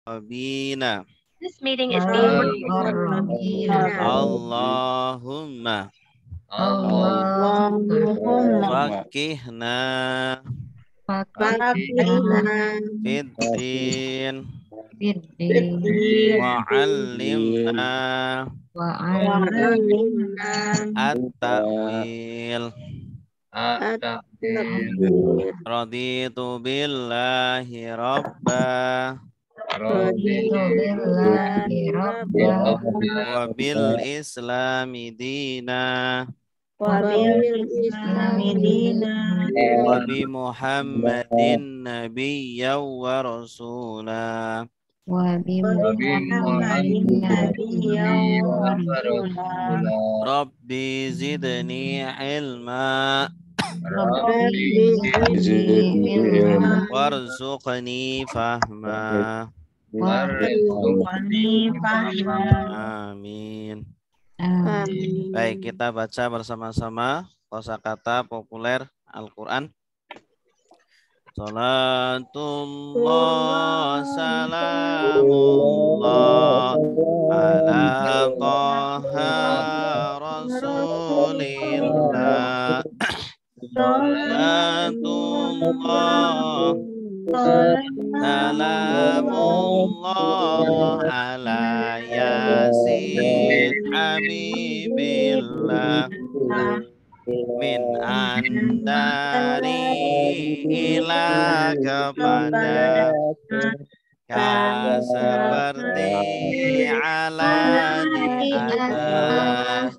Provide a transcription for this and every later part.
Muqarrabina. This meeting is being Allahumma fakihna fiddin wa'allimna at-ta'wil raditu billahi rabba wa bil islami dina wa bi muhammadin nabiyya wa rasula rabbi zidni ilma warzuqni fahma. Amin. Baik, kita baca bersama-sama kosakata populer Al-Quran. Salatullah salamullah ala taha rasulillah. Salatullah salamullah ala yasin habibillah min andari ila kepada seperti ala di atas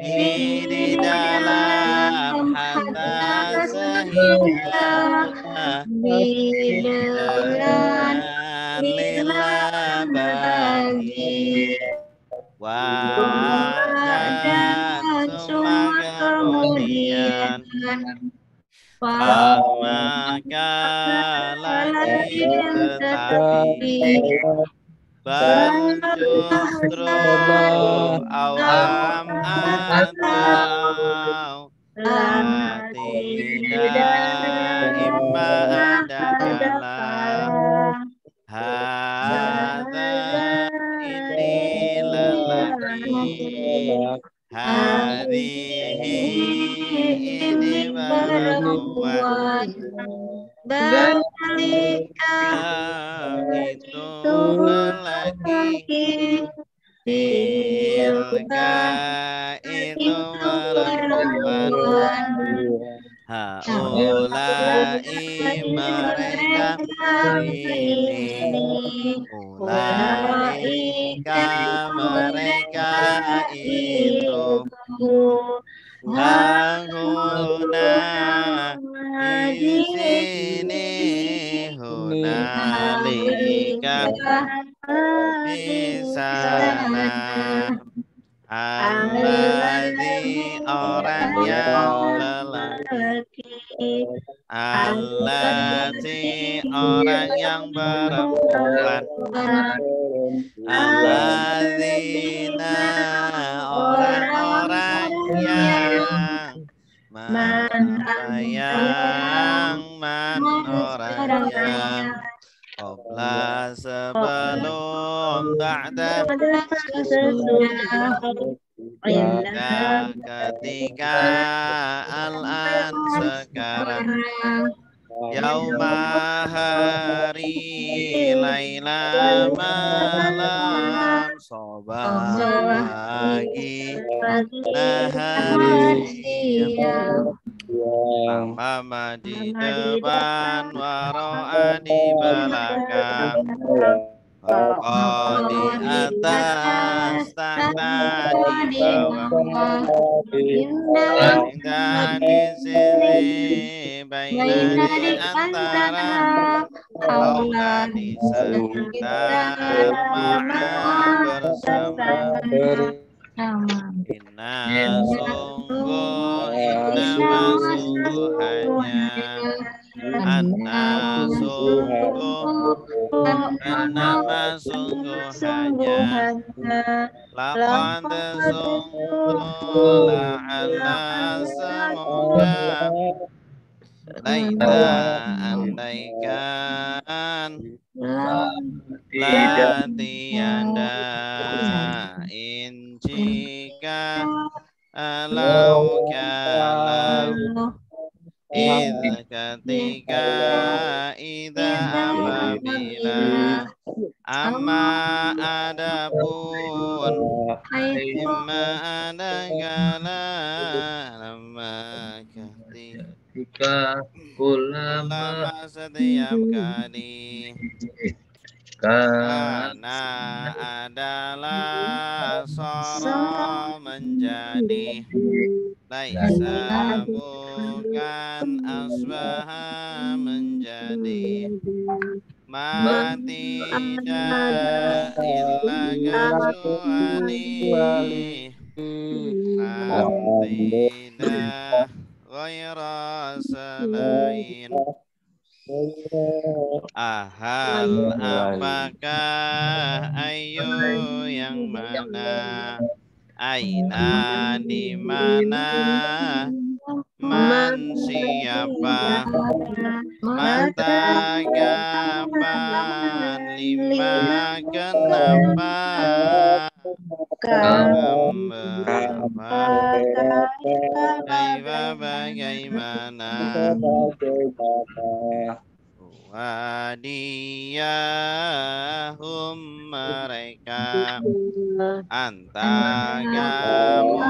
di dalam hatta sehingga dengan lillah bagi dan semua kemudian maka lagi tetapi bal justru awam atau tidak imma adalah hadza ini lelaki hadhihi ini perempuan itu lelaki tilka itu perempuan haulai mereka ini ulaika mereka itu hahuna di sini hunalika di sana alladzi orang yang lelaki alladzi orang yang perempuan alladzina orang-orang yang orang yang qabla sebelum ba'da ketika al-an sekarang yauma hari laila malam sobah pagi nahari siang mama di depan waro'a di belakang di atas tanah di bawah dan di sisi baina di antara Allah di sekitar ma'a bersama inna sungguh hanya anna sungguh hanya laqad sungguh la'alla semoga laita andaikan la tiada in jika alau kalam id ketika ida apabila amma adapun imma adakala nama ketika ulama setiap kali karena adalah soro menjadi laisa bukan asbaha menjadi mati tidak illa kecuali tidak ghaira selain ahal apakah ayo yang mana aina di mana man siapa mata kapan lima kenapa berapa kaifa bagaimana wadiyahum mereka anta kamu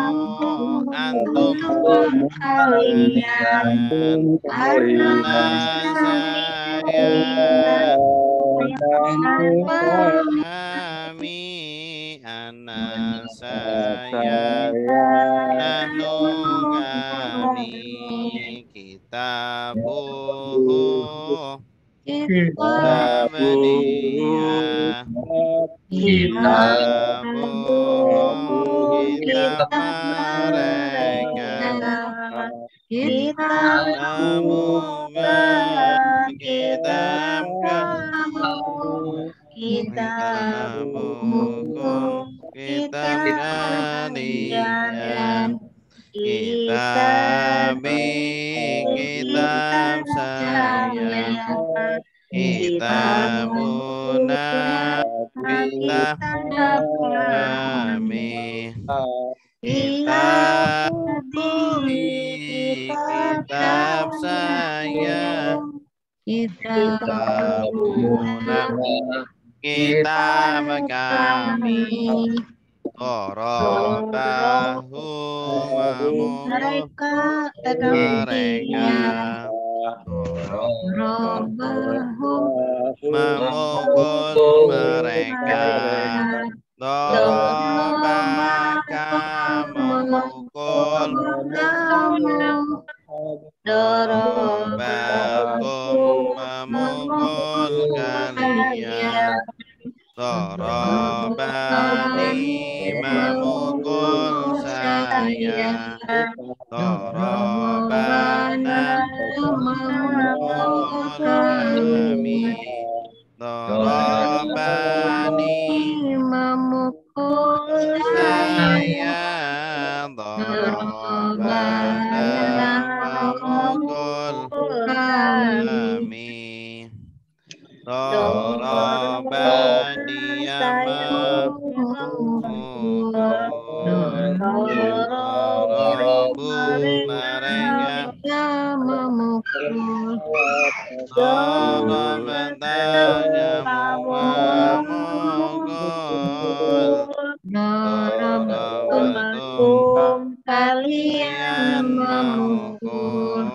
antum kalian ana saya kami ana saya nahnu kami kitabuhu kitabnya kitabuhum kitab mereka semoga kitab kamu kitabukum kitab kalian kitabi kitab saya kitabuna kitab kami kitab kitab saya kitabuna kitab kami Qarabahu mereka memukul mereka Darabaka memukul Darabakum memukul kalian Darabani memukul saya Darabana memukul kami Darabani memukul saya Darabana memukul kami Darabani memukul Darabu mereka memukul Darabana memukul Darabatum kalian memukul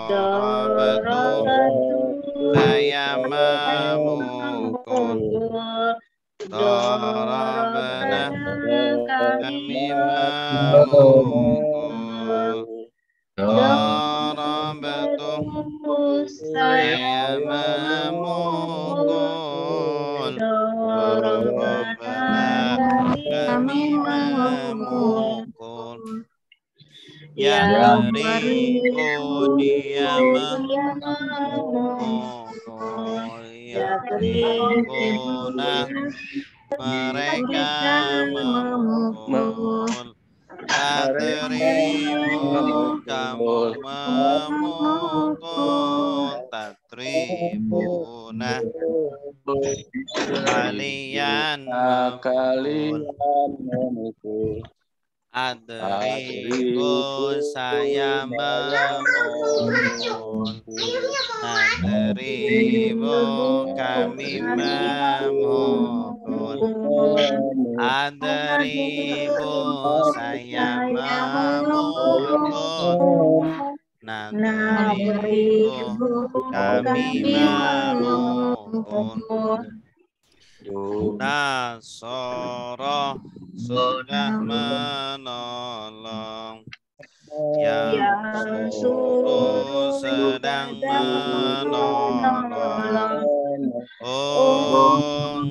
Darabatum saya memukul Darabana kami memukul Darabatum saya memukul Darabana kami memukul yang beriku dia memukul Yakrikuna mereka memukul Tatribu kamu memukul tatribuna kalian memukul adribu saya memukul adribu kami memukul adribu saya memukul nadribu kami memukul Nasoro sudah menolong yang suruh sedang menolong unsur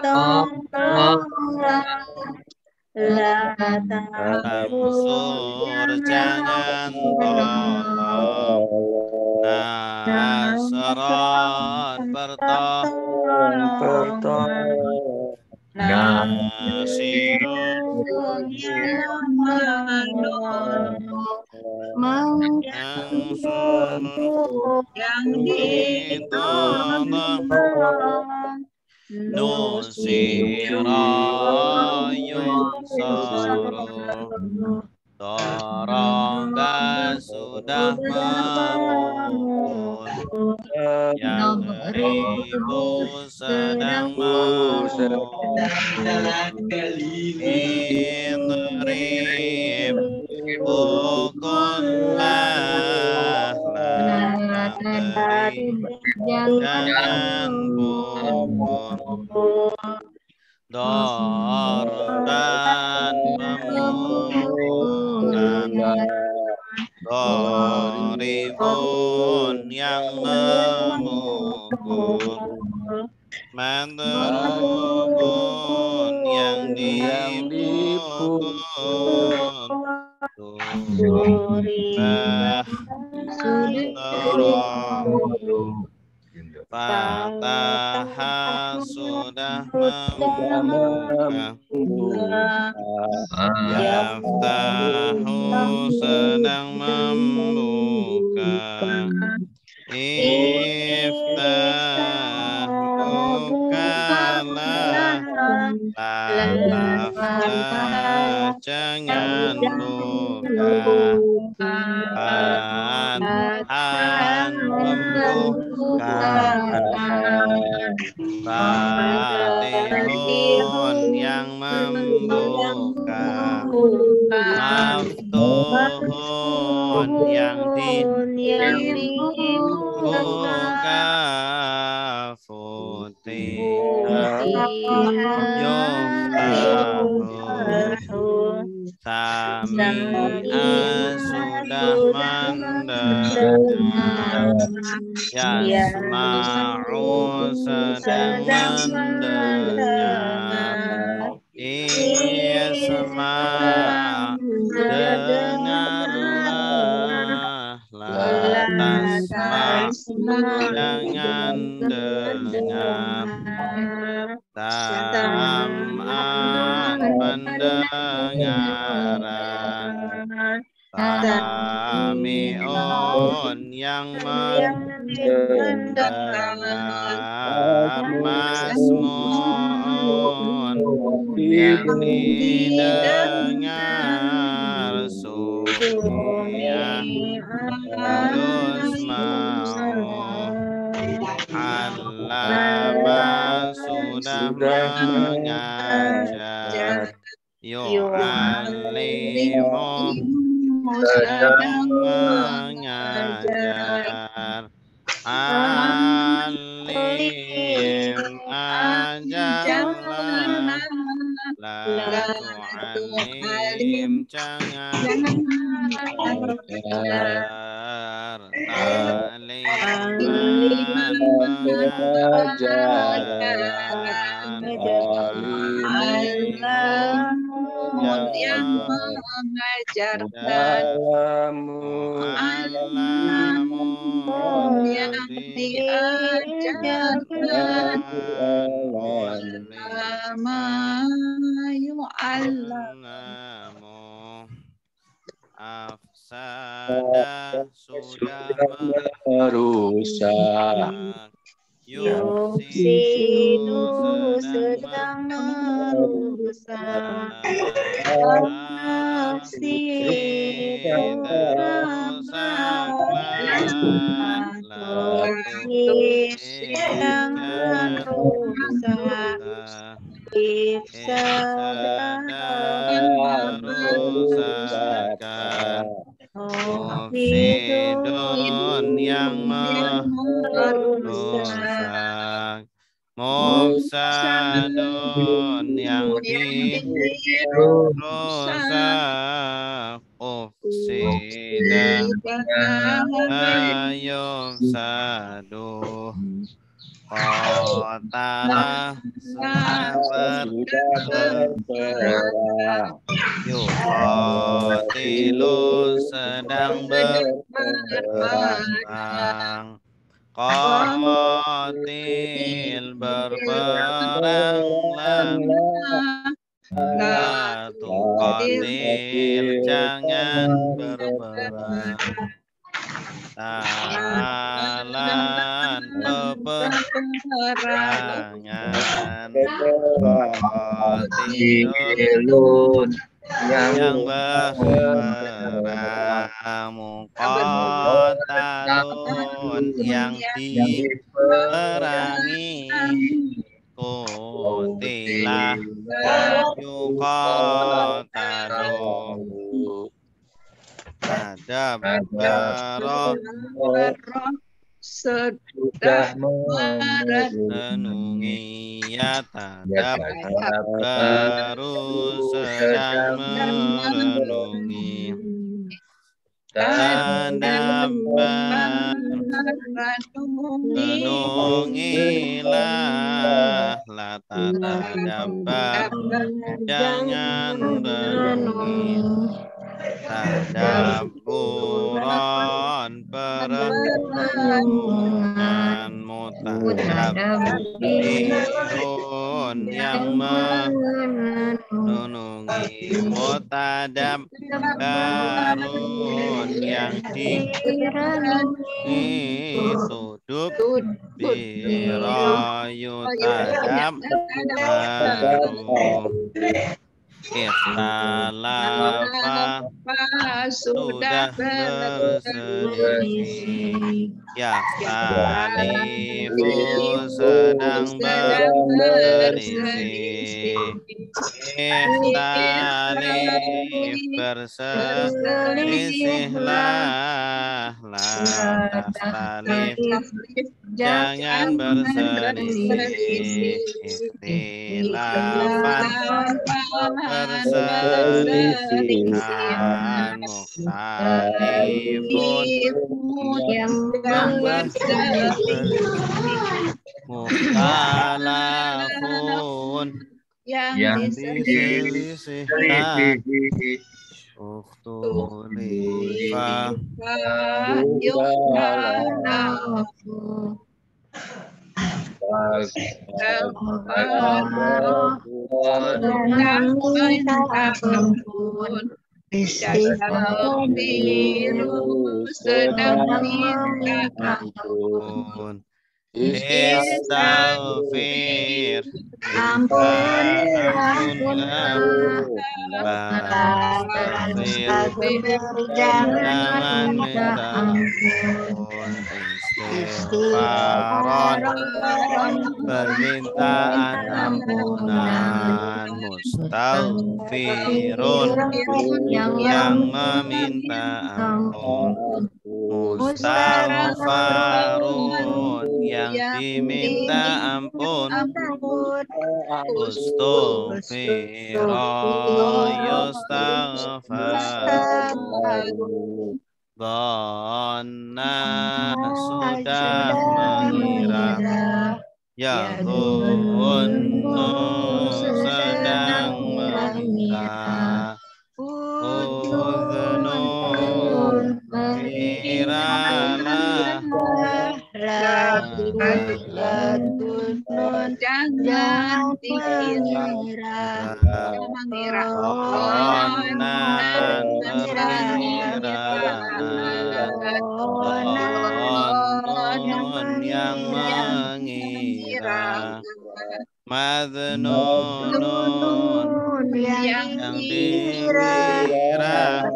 Tamsur jangan tolong Nasron bertolong Nasirun yang menolong yang ditolong Nusira yunsaru Torongga sudah memukul yang ribu sedang memukul Indrib pukullah latari jangan pukul Darban pemukulan Doribun yang memukul Mandrubun yang dipukul Duribah Dorong Fataha sudah membuka Yaftahu sedang membuka Iftah bukalah Laftah jangan buka Fathan membuka Fatihun yang membuka Maftuhun yang dibuka Futihah Yuftahu Sami'a sudah mendengar Yasma'u sedang mendengar Isma' dengarlah La tasma' jangan dengar Sam'an pendengaran Sami'un yang mendengar Masmu'un yang didengar Sumi'ah yusma'u Allama sudah mengajar Yu'allimu sedang mengajar Alim ajarlah La tu'alim jangan ajar Ta'liman pengajaran Alimu yang mengajarkan, mu'allamun yang diajarkan, oleh sama yu'allam. Namu afsada sudah merusak, yufsidu Sedang merusak, sedang merusak, merusakan mufsidun yang merusak, mufsadun yang dirusak, ufsida ayufsadu, qatala sudah berperang, yuqatilu sedang berperang, qatil berperanglah, la tuqatil jangan berperang, talan peperangan, qatilun yang berperang, muqatalun yang diperangi, qutila yuqatalu, tadabbara sudah renungi, ya tadabbaru sedang merenungi, tadabbar renungilah, la tadabbar jangan renungi, tadabburan perenungan, mutadabbirun yang menunungi, mutadabbarun yang ditudub birayu tadabbaru, ikhtalafa sudah berselisih, yahtalifu sedang berselisih, ikhtalif berselisihlah, la takhtalif jangan berselisih, ikhtilafan perselisihan, mukhtalifun yang berselisih, mukhtalafun yang diselisihkan, ukhtulifa sedang minta ampun, istaghfir ampunlah, bastaghfir jangan minta ampun, istighfaran permintaan ampunan, mustaghfirun yang meminta ampun, mustaghfarun yang diminta ampun, mustaghfira yustaghfaru, dhanna sudah mengira, yadhunnu sedang mengira, jangan mengira Onan Onon yang mengira Madnunun yang dikira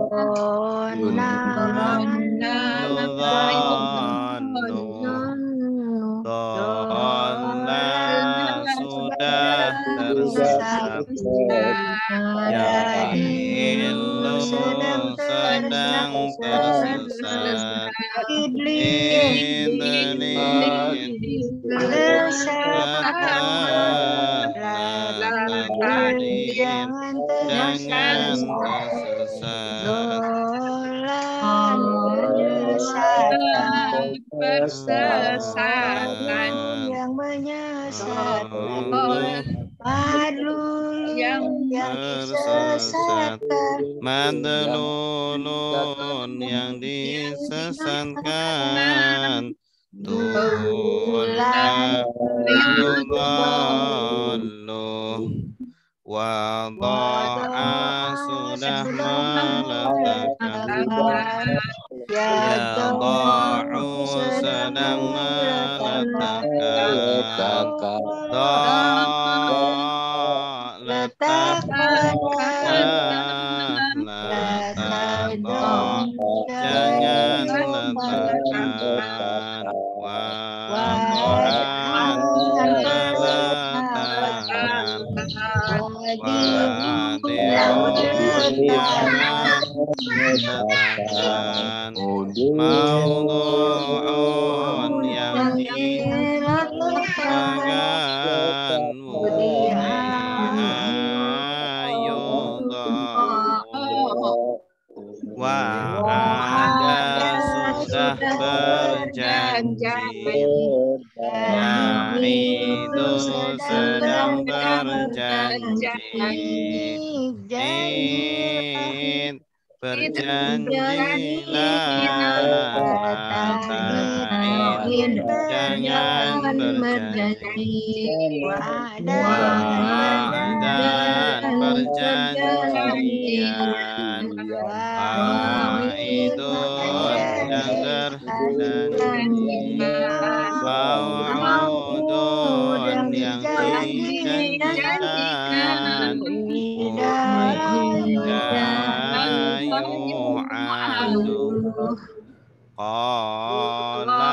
Yudhanu Dola sudah tersesat Yahilu sedang tersesat Idlis jangan tersesat persesatan yang menyesatkan yang disesatkan Madlulun yang disesatkan Tula yudhallu Wada'a sudah meletakkan Yada'u sedang meletakkan letakkan jangan letakkan Wada'an meletakkan Wadirun yang meletakkan Maudu'un yang diletakkan Wa'ada sudah berjanji Ya'idu sedang berjanji Berjanjilah Lata'in jangan berjanji Wa'adan perjanjian Wa'idun yang berjanji Wa'udun yang dijanjikan Qala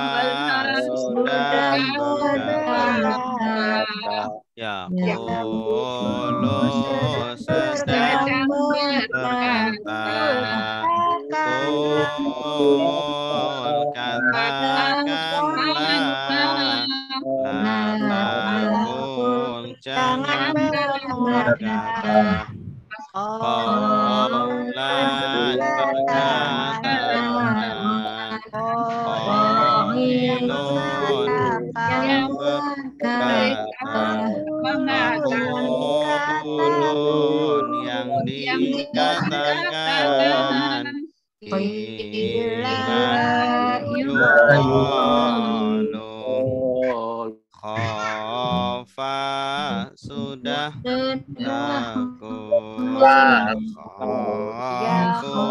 sudah berkata Yaqulu sedang berkata Qul katakanlah La takun jangan berkata Qawlan perkataan Qailun yang berkata Maqulun yang dikatakan Ila yuqalu Khafa sudah takut Khafu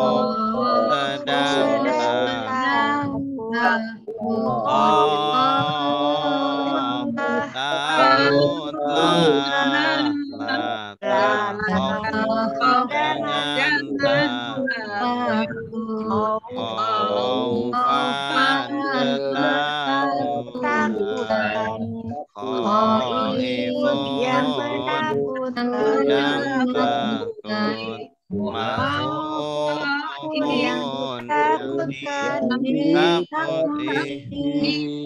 sedang takutlah jangan Khaufan ketakutan Khaifun sedang takut Mahfun yang ditakuti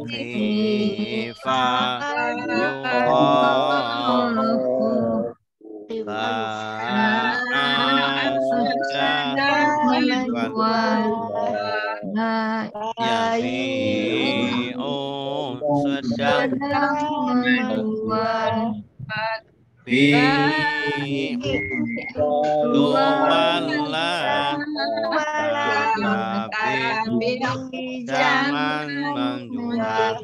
Khifa Ba'an sudah Yafi'un sedang Luwallah tapi jangan menjual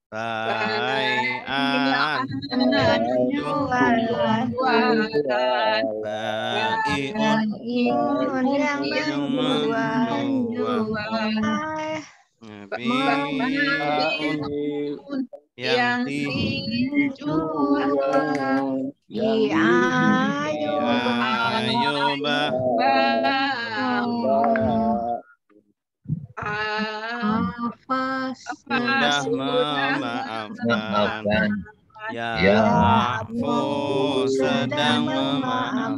bai'an, jualan, bai'un, yang yang menjual, bi'un, yang dijual, diayubah, sudah memaafkan, ya'fu sedang memaafkan,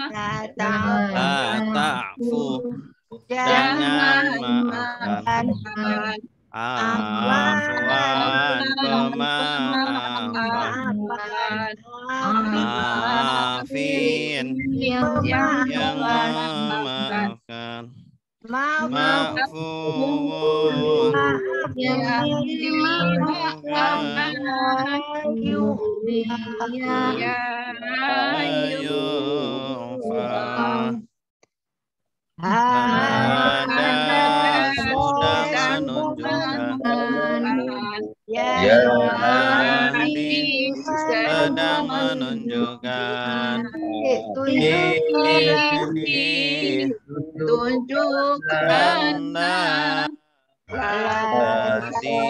la ta'fu jangan maafkan, afwan pemaafan, afin yang memaafkan, ma'fuun yu'fa. Ada sudah menunjukkan, Yadi sedang menunjukkan, tunjukkan tadi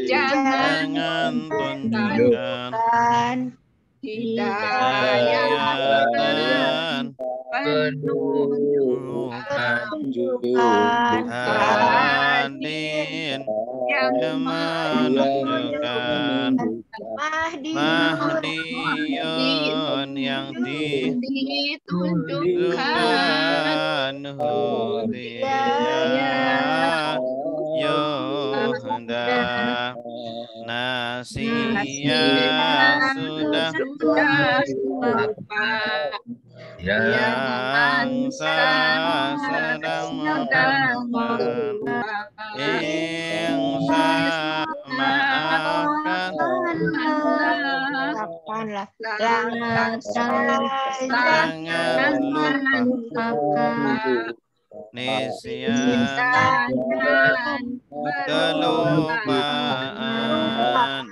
jangan tunjukkan hidayatan penunjukan hadin yang menunjukkan Mahdiyun yang ditunjukkan Hudiyah Yuhda Nasiyah sudah yang sedang memaafkan, insya maafkan, jangan lupa, nisyan kelupaan,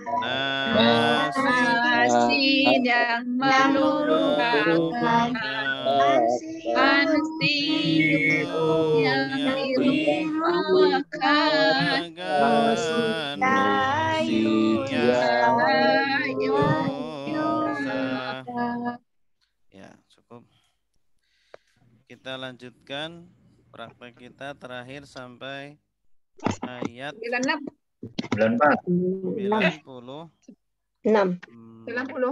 nasi yang melupakan, yang dilupakan, ya cukup. Kita lanjutkan praktek kita terakhir sampai ayat 94. 90. 94.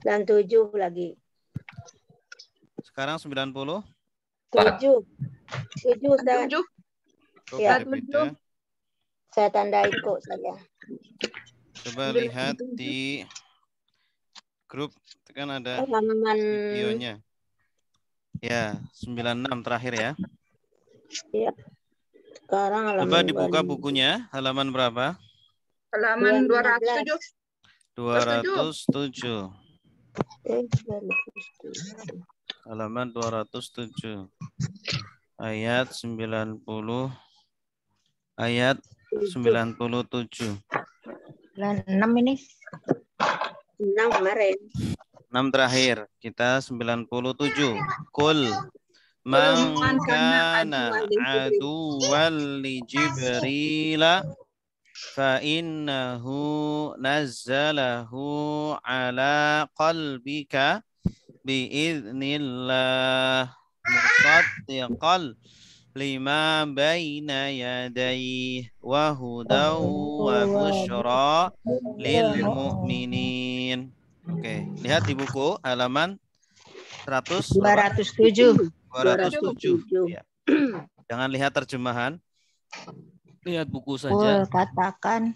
97 lagi. Sekarang 90. 7 Ya. Beda. Saya tandain kok saya. Coba lihat di grup, kan ada halaman videonya. Ya, 96 terakhir ya. Ya. Sekarang halaman coba dibuka bukunya, halaman berapa? Halaman 207. 207. Halaman 207. Ayat 90. Ayat 97. 6 ini. 6 kemarin. 6 terakhir. Kita 97. Kul man kana aduwwan li Jibrila fa innahu nazzalahu ala qalbika biiznillah musaddiqan lima baina yadayhi wa hudaw wa busyra lil mu'minin. Oke, lihat di buku halaman 207. 207. Ya. Jangan lihat terjemahan. Lihat buku saja. Katakan.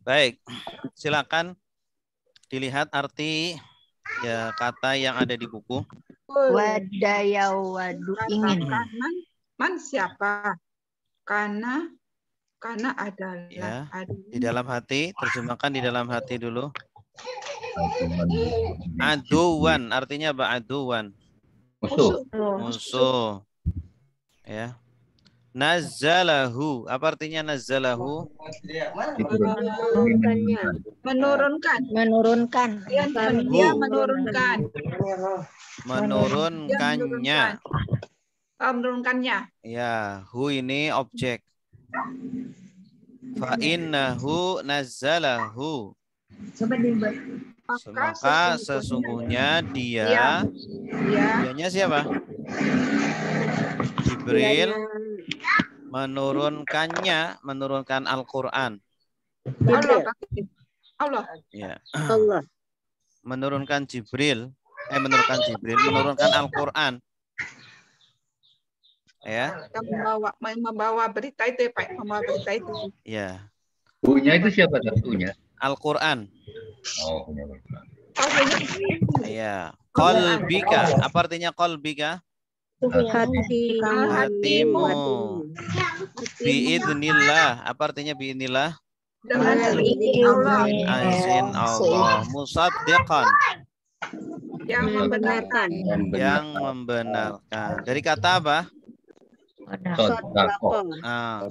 Baik. Silakan dilihat arti ya kata yang ada di buku. Wadayau wadu ingin. Man siapa? Karena Karena adalah Ya. ada. Di dalam hati, terjemahkan di dalam hati dulu. Aduwan artinya apa? Aduwan. Musuh. Musuh. Ya. Nazzalahu. Apa artinya nazzalahu? Menurunkannya. Menurunkan. Menurunkan. Dia menurunkan. Menurunkannya. Menurunkannya. Ya, hu ini objek. Fa innahu nazzalahu. Maka sesungguhnya dia, dianya siapa? Jibril menurunkan Al-Quran. Allah. Ya. Allah. Menurunkan menurunkan Al-Quran. Ya. Yang membawa berita itu ya Pak, membawa berita itu. Ya. Punya itu siapa satunya? Al-Quran. Oh, punya Al-Quran. Ya. Qalbika. Apa artinya qalbika? Hatimu. Biidnillah. Apa artinya biidnillah? Dengan izin Allah. Izin Allah. Musaddiqan. Yang membenarkan. Yang membenarkan. Dari kata apa? Sodako.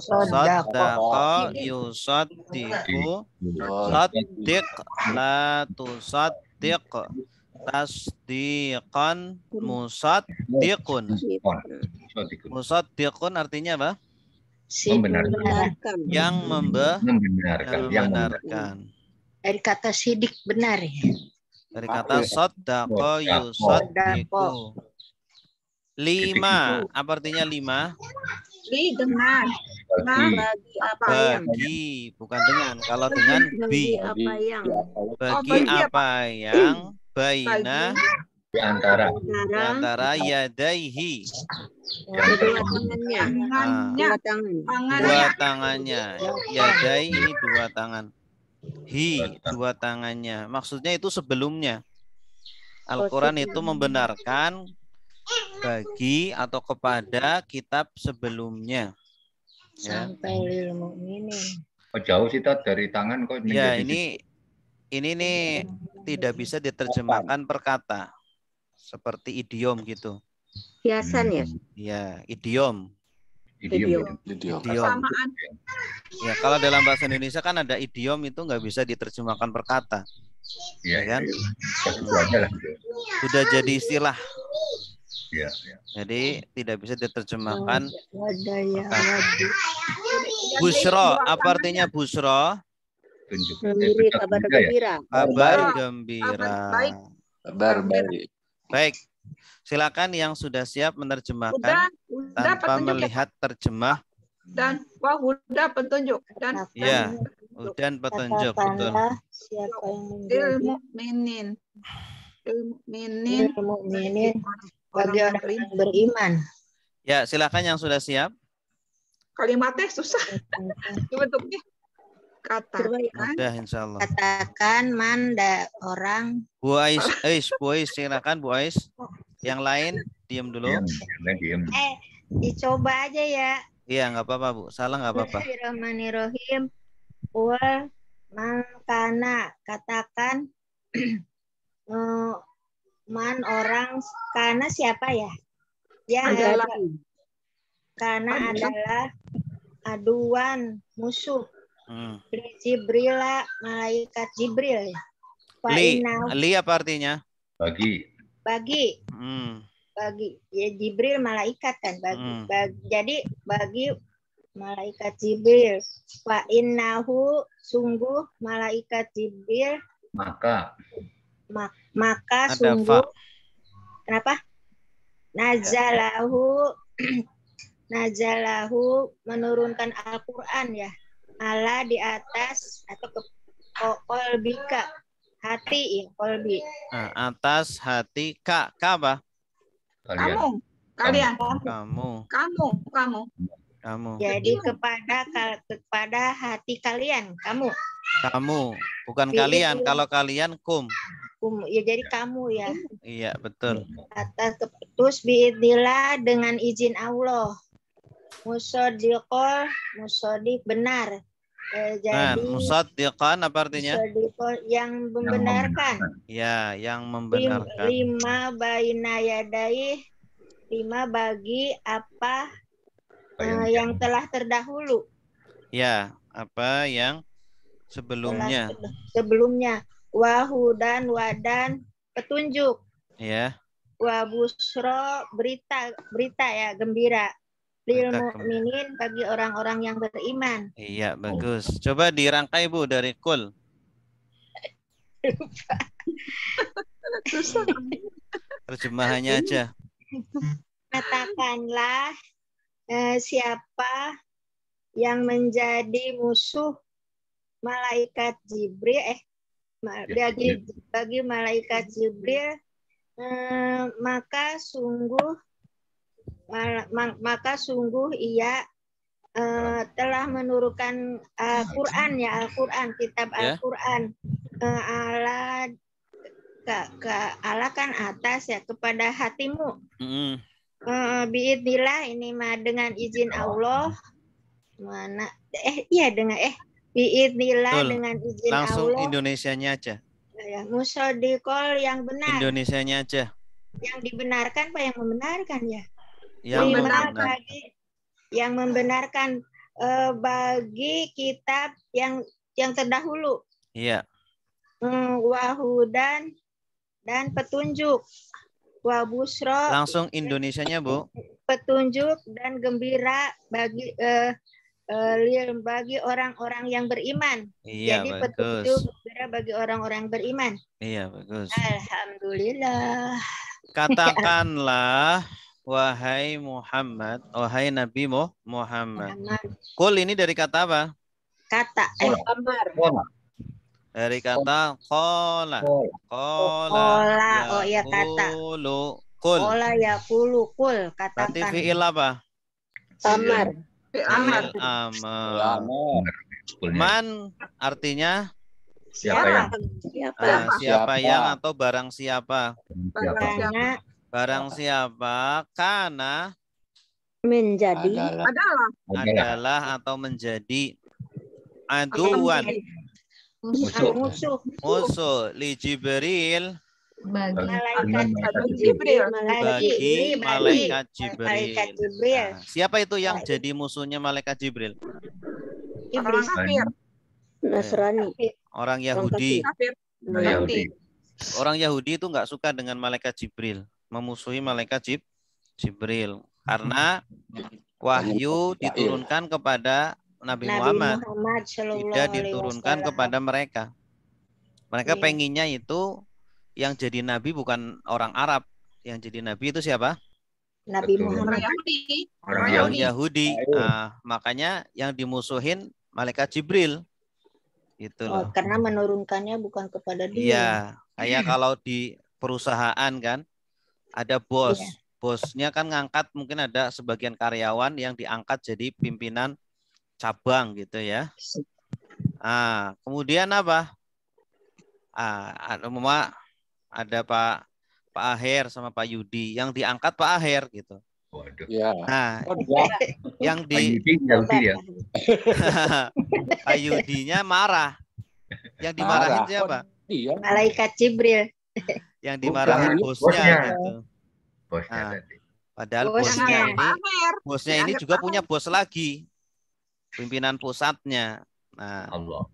Saddaqa yusaddiqu. Saddiq la tusaddiq. Tasdiqan musaddiqun. Musaddiqun artinya apa? Membenarkan. Yang membenarkan. Dari kata sidik benar ya. Dari kata saddaqa yusaddiqu. 5. Apa artinya 5? Dengan. Bagi apa yang. Bagi, bukan dengan. Kalau dengan bi. Apa yang. Bagi apa yang baina Di antara. antara yadaihi. Kedua tangannya. Tangannya. Dua tangannya. Yadai ini dua tangan. Hi, dua tangannya. Maksudnya itu sebelumnya. Al-Quran itu membenarkan bagi atau kepada kitab sebelumnya. Ya. Sampai lil mukminin. Oh, jauh sih Tat, dari tangan kok. Ya, menjadi ini nih tidak bisa diterjemahkan per kata. Seperti idiom gitu. Hiasan ya. Ya, idiom. idiom. Idiom. Persamaan. Ya, kalau dalam bahasa Indonesia kan ada idiom itu nggak bisa diterjemahkan per kata. Iya, kan? Itu aja lah. Sudah jadi istilah. Iya. Jadi tidak bisa diterjemahkan. Wadaya per kata. wadi. Busro, apa artinya busro? Tunjuk. Memberi kabar gembira. Kabar gembira. Baik. Kabar baik. Baik, silakan yang sudah siap menerjemahkan Udah tanpa petunjuk. melihat terjemah. Dan udah petunjuk. Dan Ya, dan petunjuk betul. Katakanlah siapa yang ilmu menjadi minin. mukminin bagi orang yang beriman. Ya, silakan yang sudah siap. Kalimatnya susah. Bentuknya. Katakan. Mudah insya Allah. Katakan manda orang Bu Ais, Bu Ais, silakan Bu Ais. Yang lain diam dulu. Diam. dicoba aja ya. Iya, nggak apa-apa Bu. Salah nggak apa-apa. Bismillahirrahmanirrahim. Wa man kana, katakan man orang, kana siapa ya? Dia Adalah. karena adalah aduan musuh. Jibril, malaikat Jibril. Li apa artinya? Bagi. Bagi ya Jibril malaikat kan jadi bagi malaikat Jibril. Fa innahu, sungguh malaikat Jibril. Maka Sungguh. Kenapa? Nazalahu menurunkan Al-Quran ya. Ala di atas atau ke kolbika, hati ya, kolbi. Nah, atas hati apa? Kalian. Kamu. Jadi kepada hati kalian, kamu. Kamu, bukan kalian. Kalau kalian kum. Ya jadi kamu ya. Iya, betul. Atas terus biidznillah dengan izin Allah. Musodiqol, musodik benar. Nah, Jadi musaddiqan apa artinya? musodiqol yang membenarkan. Ya, yang membenarkan. Lima baina yadai, 5 bagi apa yang telah terdahulu. Ya, apa yang sebelumnya. Sebelumnya. Wahudan wadan petunjuk. Ya. Wa busro berita ya, gembira. Lil Berita mukminin bagi orang-orang yang beriman. Iya, bagus. Coba dirangkai Bu dari kul. Susah. Terjemahannya aja. Katakanlah siapa yang menjadi musuh malaikat Jibril bagi malaikat Jibril, maka sungguh ia telah menurunkan Al-Quran ya, Al-Quran, kitab Al-Quran Allah kan atas ya, kepada hatimu. Biidnillah, ini mah dengan izin Allah. Biidnillah dengan izin langsung Allah. Indonesianya aja. Ya, musodikol yang benar. Indonesianya aja. Yang dibenarkan apa yang membenarkan ya? Yang yang membenarkan bagi kitab yang terdahulu. Iya. Wahudan dan petunjuk. Wabusro. Langsung Indonesianya Bu. Petunjuk dan gembira bagi orang-orang yang beriman. Iya, jadi bagus. petunjuk gembira bagi orang-orang beriman. Iya, bagus. Alhamdulillah. Katakanlah wahai Muhammad, wahai Nabi Muhammad. Kul ini dari kata apa? Kata Amar. Dari kata qala. Oh ya, kata. Kul. Qala yaqulu, kul, Berarti katakan. fi'il apa? Amar. Amar. Amar. Man artinya Siapa? siapa yang atau barang siapa? Karena Barang siapa karena Menjadi. adalah atau menjadi aduan musuh li Jibril malaikat Jibril. bagi malaikat Jibril. Malaikat Jibril. Nah, siapa itu yang jadi musuhnya malaikat Jibril? Iblis. Nasrani. Orang Yahudi. Kafir. Orang Yahudi itu nggak suka dengan malaikat Jibril, memusuhi malaikat Jibril karena wahyu diturunkan kepada Nabi Muhammad, tidak diturunkan kepada mereka. Mereka penginnya itu yang jadi nabi bukan orang Arab, yang jadi nabi itu siapa? Nabi Muhammad. Orang Yahudi. Nah, makanya yang dimusuhin malaikat Jibril. Gitu loh. Karena menurunkannya bukan kepada dia. Iya, kayak kalau di perusahaan kan ada bos. Iya. Bosnya kan ngangkat, mungkin ada sebagian karyawan yang diangkat jadi pimpinan cabang gitu ya. Kemudian apa? Ada Pak Aher sama Pak Yudi yang diangkat Pak Aher gitu. Waduh. Ya. Nah, yang di Pak Yudinya marah. Yang dimarahin siapa? Iya. Malaikat Jibril. Yang dimarahin bosnya gitu. Bosnya tadi. Padahal bosnya ini juga punya bos lagi. Pimpinan pusatnya. Nah, Allah.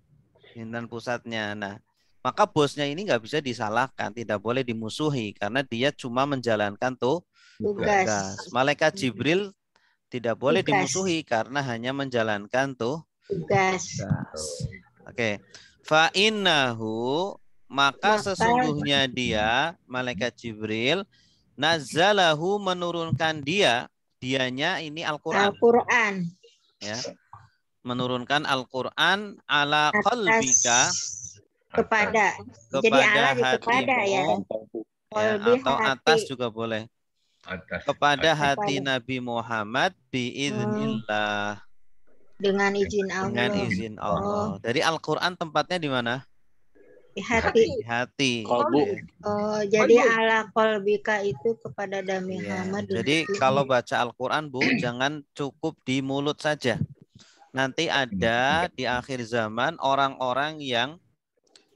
Pimpinan pusatnya. Nah, maka bosnya ini nggak bisa disalahkan, tidak boleh dimusuhi karena dia cuma menjalankan tugas. Malaikat Jibril tidak boleh dimusuhi karena hanya menjalankan tugas. Oke. Fa innahu, maka sesungguhnya dia malaikat Jibril nazzalahu, menurunkan dianya ini Al-Qur'an. Ya. Menurunkan Al-Qur'an ala qalbika, kepada hatimu ya. Atau atas juga boleh. Kepada hati Nabi Muhammad biiznillah, dengan izin Allah. Dengan izin Allah. Dari Al-Qur'an tempatnya di mana? Di hati. Di hati. Kolbu. Ya. Oh, jadi ala kolbika itu kepada Nabi Iya. Muhammad. di Jadi hati. kalau baca Al-Quran, Bu, jangan cukup di mulut saja. Nanti ada di akhir zaman orang-orang yang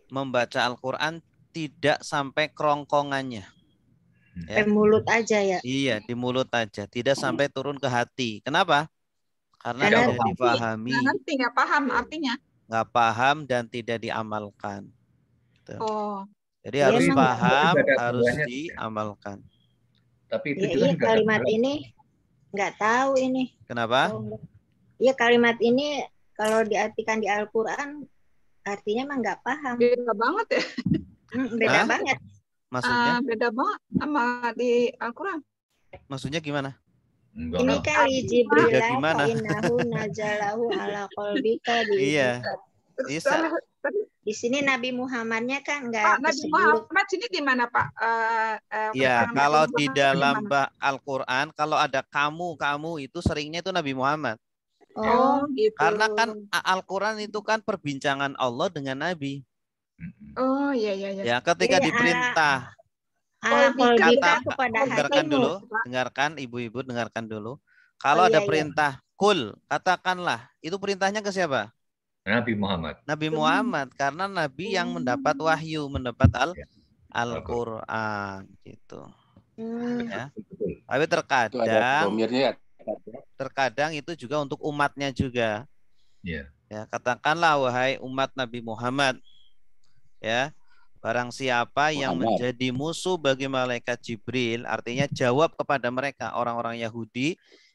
membaca Al-Quran tidak sampai kerongkongannya. Sampai mulut aja ya. Iya, di mulut aja. Tidak sampai turun ke hati. Kenapa? Karena Karena tidak dipahami, Nggak ngerti, nggak paham artinya. nggak paham dan tidak diamalkan. Gitu. Oh, Jadi Iya, harus emang paham, nggak ada harus buahnya. diamalkan. Tapi itu Iya, juga iya nggak ada kalimat buahnya. ini nggak tahu ini. Kenapa? Oh, enggak. Iya kalimat ini kalau diartikan di Al-Quran artinya emang nggak paham. beda banget ya. Beda Hah? banget. Maksudnya? Beda banget sama di Al-Quran. Maksudnya gimana? Enggak Ini lah. kali Jibril Beda gimana? innahu nazalahu ala qalbika Iya. Bisa. Di sini Nabi Muhammadnya kan nggak Pak Nabi tersebut. Muhammad sini di mana Pak? Ya, keterangan kalau Nabi di Muhammad dalam mana? Al-Quran, kalau ada kamu itu seringnya itu Nabi Muhammad. Oh, gitu. Karena kan Al-Quran itu kan perbincangan Allah dengan Nabi. Oh iya iya iya. Ya, ketika Jadi diperintah, ala Kolbika qalbika kata- kepada dengarkan hatimu. dulu, dengarkan ibu-ibu, dengarkan dulu. Kalau Oh, ada iya, iya. perintah, kul, katakanlah, itu perintahnya ke siapa? Nabi Muhammad. Nabi Muhammad, karena Nabi yang mendapat wahyu, mendapat Al-Quran, gitu. Ya. Betul. Tapi Itu ada terkadang, domirnya ya. terkadang itu juga untuk umatnya juga. Iya. Ya, katakanlah wahai umat Nabi Muhammad, ya, barang siapa yang Muhammad. menjadi musuh bagi malaikat Jibril, artinya jawab kepada mereka orang-orang Yahudi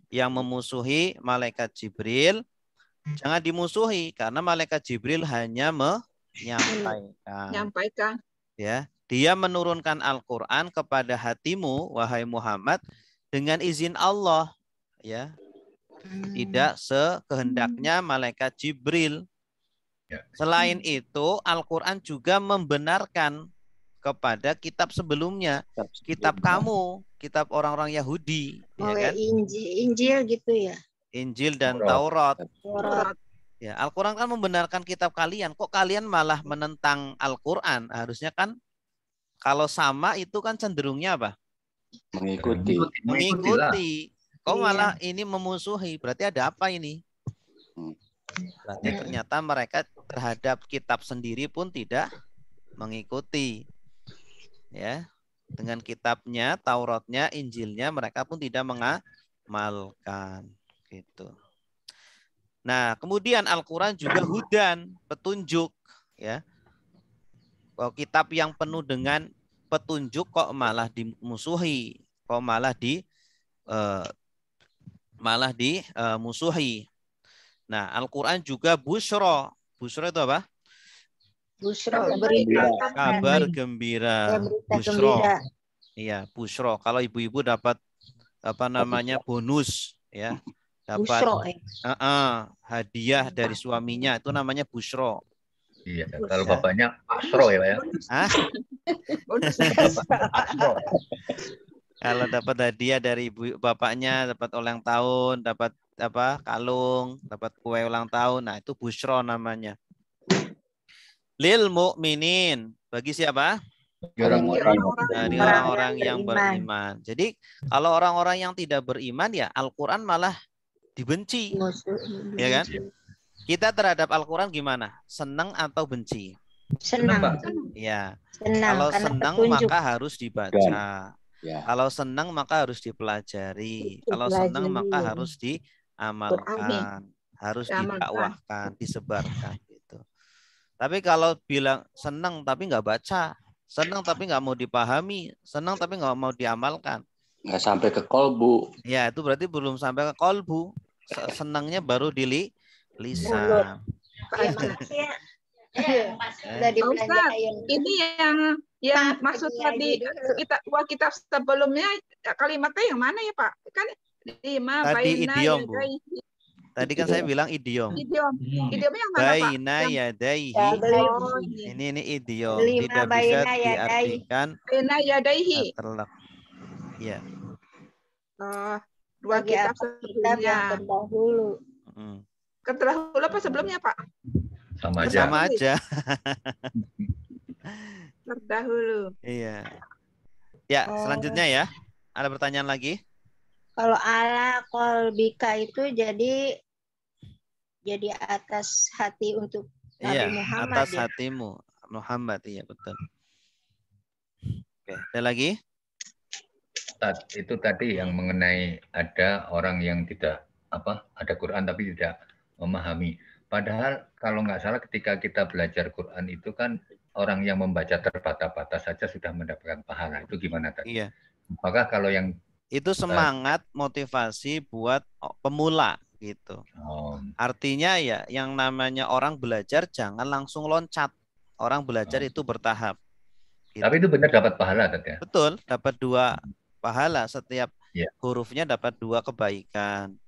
yang memusuhi malaikat Jibril, jangan dimusuhi karena malaikat Jibril hanya menyampaikan. Nyampaikan. Ya, dia menurunkan Al-Quran kepada hatimu, wahai Muhammad, dengan izin Allah, ya. Tidak sekehendaknya malaikat Jibril. Ya. Selain itu, Al-Quran juga membenarkan kepada kitab sebelumnya, kitab kamu, kitab orang-orang Yahudi, Oh, ya kan? Injil gitu ya. Injil dan Taurat. Taurat. Taurat. Ya, Al-Quran kan membenarkan kitab kalian. Kok kalian malah menentang Al-Quran? Harusnya kan kalau sama itu kan cenderungnya apa? Mengikuti. Mengikutilah. Mengikuti. Kok Iya. malah ini memusuhi? Berarti ada apa ini? Berarti ternyata mereka terhadap kitab sendiri pun tidak mengikuti. Ya. Dengan kitabnya, Tauratnya, Injilnya mereka pun tidak mengamalkan. Gitu. Nah, kemudian Al-Quran juga hudan, petunjuk, ya. Kalau kitab yang penuh dengan petunjuk kok malah dimusuhi, kok malah dimusuhi. Nah, Al-Quran juga busyra. Busyra itu apa? Busyra berita Kabar gembira. berita Busyra. gembira. Iya, busyra. Kalau ibu-ibu dapat apa namanya bonus, ya, dapat Busyra. hadiah dari suaminya, itu namanya busyra. Iya. Kalau bapaknya Asro ya, Pak ya. Hah? Asro. Kalau dapat hadiah dari ibu bapaknya, dapat ulang tahun, dapat apa kalung, dapat kue ulang tahun, nah itu busyra namanya. Lil mu'minin, bagi siapa? Dari orang-orang yang beriman. Jadi kalau orang-orang yang tidak beriman ya Al-Quran malah dibenci, ya kan? Kita terhadap Al-Quran gimana? Senang atau benci? Senang. Ya. Senang. Kalau karena senang petunjuk. maka harus dibaca. Ya. Kalau senang maka harus dipelajari. Kalau senang maka harus diamalkan, harus didakwahkan, disebarkan gitu. Tapi kalau bilang senang tapi nggak baca, senang tapi nggak mau dipahami, senang tapi nggak mau diamalkan, Nggak sampai ke kolbu. ya itu berarti belum sampai ke kolbu. Senangnya baru di lisan. Ya, makasih ya. Udah Ustaz, dibelanjain. ini yang maksud tadi kitab sebelumnya kalimatnya yang mana ya Pak? Kan lima Tadi baina idiom, Bu. yadaihi. Tadi kan saya bilang idiom. Idiomnya yang mana Pak? Baina yadaihi. Oh, iya. Ini idiom. Lima Tidak bisa baina yadaihi. diartikan Baina yadaihi. terlek. Ya. Dua Bagi kitab apa kitab yang sebelumnya. terdahulu. Terdahulu apa sebelumnya Pak? Sama aja. Sama aja. Terdahulu. Iya. Ya, selanjutnya ya. Ada pertanyaan lagi? Kalau ala kolbika itu jadi atas hati untuk Iya, Nabi Muhammad atas ya. hatimu Muhammad, iya betul. Oke, ada lagi? Itu tadi yang mengenai ada orang yang tidak ada Quran tapi tidak memahami. Padahal kalau nggak salah ketika kita belajar Quran itu kan orang yang membaca terbata-bata saja sudah mendapatkan pahala. Itu gimana tadi? Iya. Apakah kalau yang Itu semangat motivasi buat pemula gitu. Artinya ya yang namanya orang belajar jangan langsung loncat. Orang belajar itu bertahap. Gitu. Tapi itu benar dapat pahala tadi ya? Betul, dapat 2 pahala, setiap hurufnya dapat 2 kebaikan.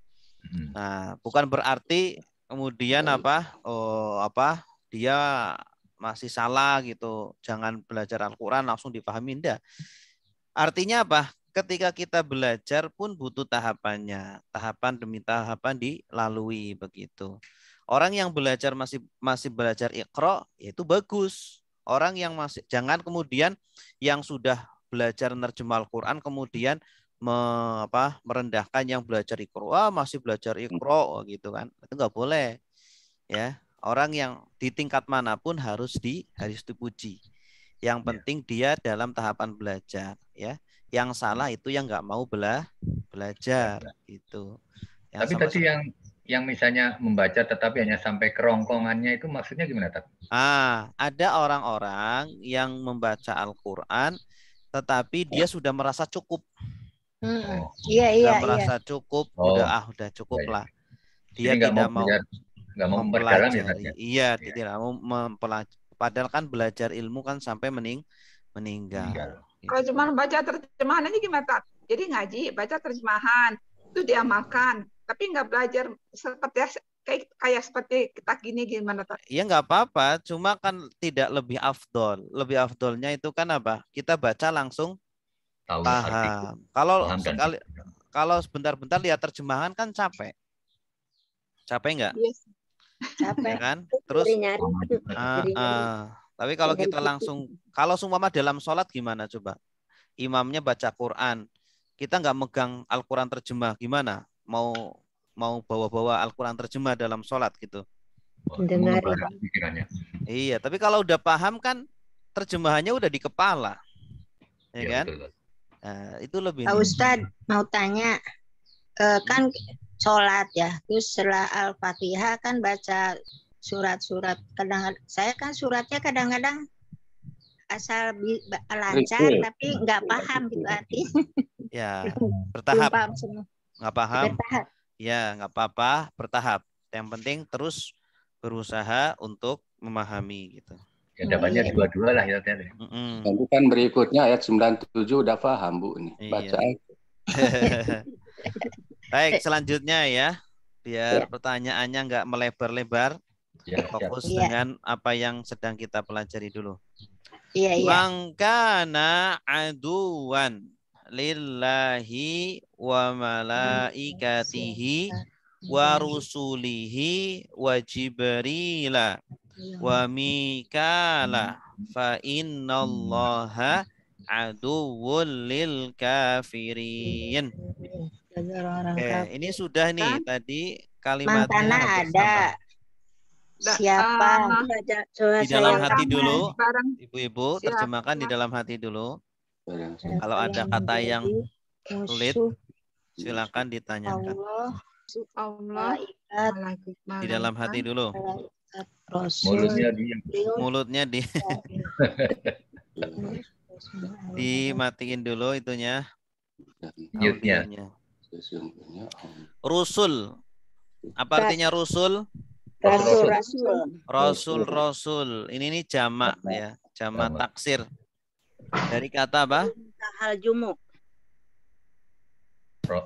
Nah, bukan berarti kemudian dia masih salah gitu. Jangan belajar Al-Qur'an langsung dipahami, enggak. Artinya apa? Ketika kita belajar pun butuh tahapannya. Tahapan demi tahapan dilalui begitu. Orang yang belajar masih belajar Iqra itu bagus. Orang yang masih, jangan kemudian yang sudah belajar nerjemah Al-Qur'an kemudian merendahkan yang belajar Iqra, masih belajar Iqra gitu kan. Itu enggak boleh. Ya, orang yang di tingkat manapun harus dipuji. Yang penting dia dalam tahapan belajar, ya. Yang salah itu yang nggak mau belajar itu. Tapi tadi yang misalnya membaca tetapi hanya sampai kerongkongannya itu maksudnya gimana, Tat? Ada orang-orang yang membaca Al-Qur'an tetapi dia sudah merasa cukup. Iya. Merasa cukup, udah cukup lah. Dia jadi tidak mau memperdalam ya, Tat? Iya, tidak mau mempelajari. Padahal kan belajar ilmu kan sampai meninggal. Kalau cuma baca terjemahan aja gimana, Tat? Jadi ngaji, baca terjemahan, itu diamalkan. Tapi nggak belajar kayak seperti kita gini gimana, Tat? Iya nggak apa-apa, cuma kan tidak lebih afdol. Lebih afdolnya itu kan apa? Kita baca langsung paham. Kalau sebentar-bentar lihat terjemahan kan capek. Capek nggak? Yes. Capek. Ya kan? Terus tapi kalau kita langsung, kalau seumpama dalam sholat gimana coba? Imamnya baca Quran, kita nggak megang Al-Quran terjemah, gimana? Mau bawa-bawa Al-Quran terjemah dalam sholat gitu? Iya, tapi kalau udah paham kan terjemahannya udah di kepala, ya kan? Betul. Nah, itu lebih. Pak Ustadz mau tanya, kan sholat ya, terus setelah Al-Fatihah kan baca surat-surat. Kadang-kadang saya kan suratnya kadang-kadang asal lancar tapi nggak paham gitu artinya. Ya, bertahap. Nggak paham? Bertahap. Ya, nggak apa-apa, bertahap. Yang penting terus berusaha untuk memahami gitu. Ya dapatnya dua-dua lah ya. Nanti kan berikutnya ayat 97 udah paham, Bu nih. Baca aja. Baik, selanjutnya ya. Biar pertanyaannya nggak melebar-lebar. Fokus dengan apa yang sedang kita pelajari dulu. Mangkana aduwan lillahi wa malaikatihi wa rusulihi wa jibrila wa mikala fa innallaha aduwwul lil kafirin. Ini sudah nih tadi kalimatnya ada. Siapa di dalam hati dulu, ibu-ibu terjemahkan di dalam hati dulu. Kalau ada kata yang sulit, silakan ditanyakan. Allah di dalam hati dulu. Mulutnya dimatiin dulu itunya. Audionya. Rusul. Apa artinya rusul? Rasul. Ini jamak ya, jamak taksir. Dari kata apa?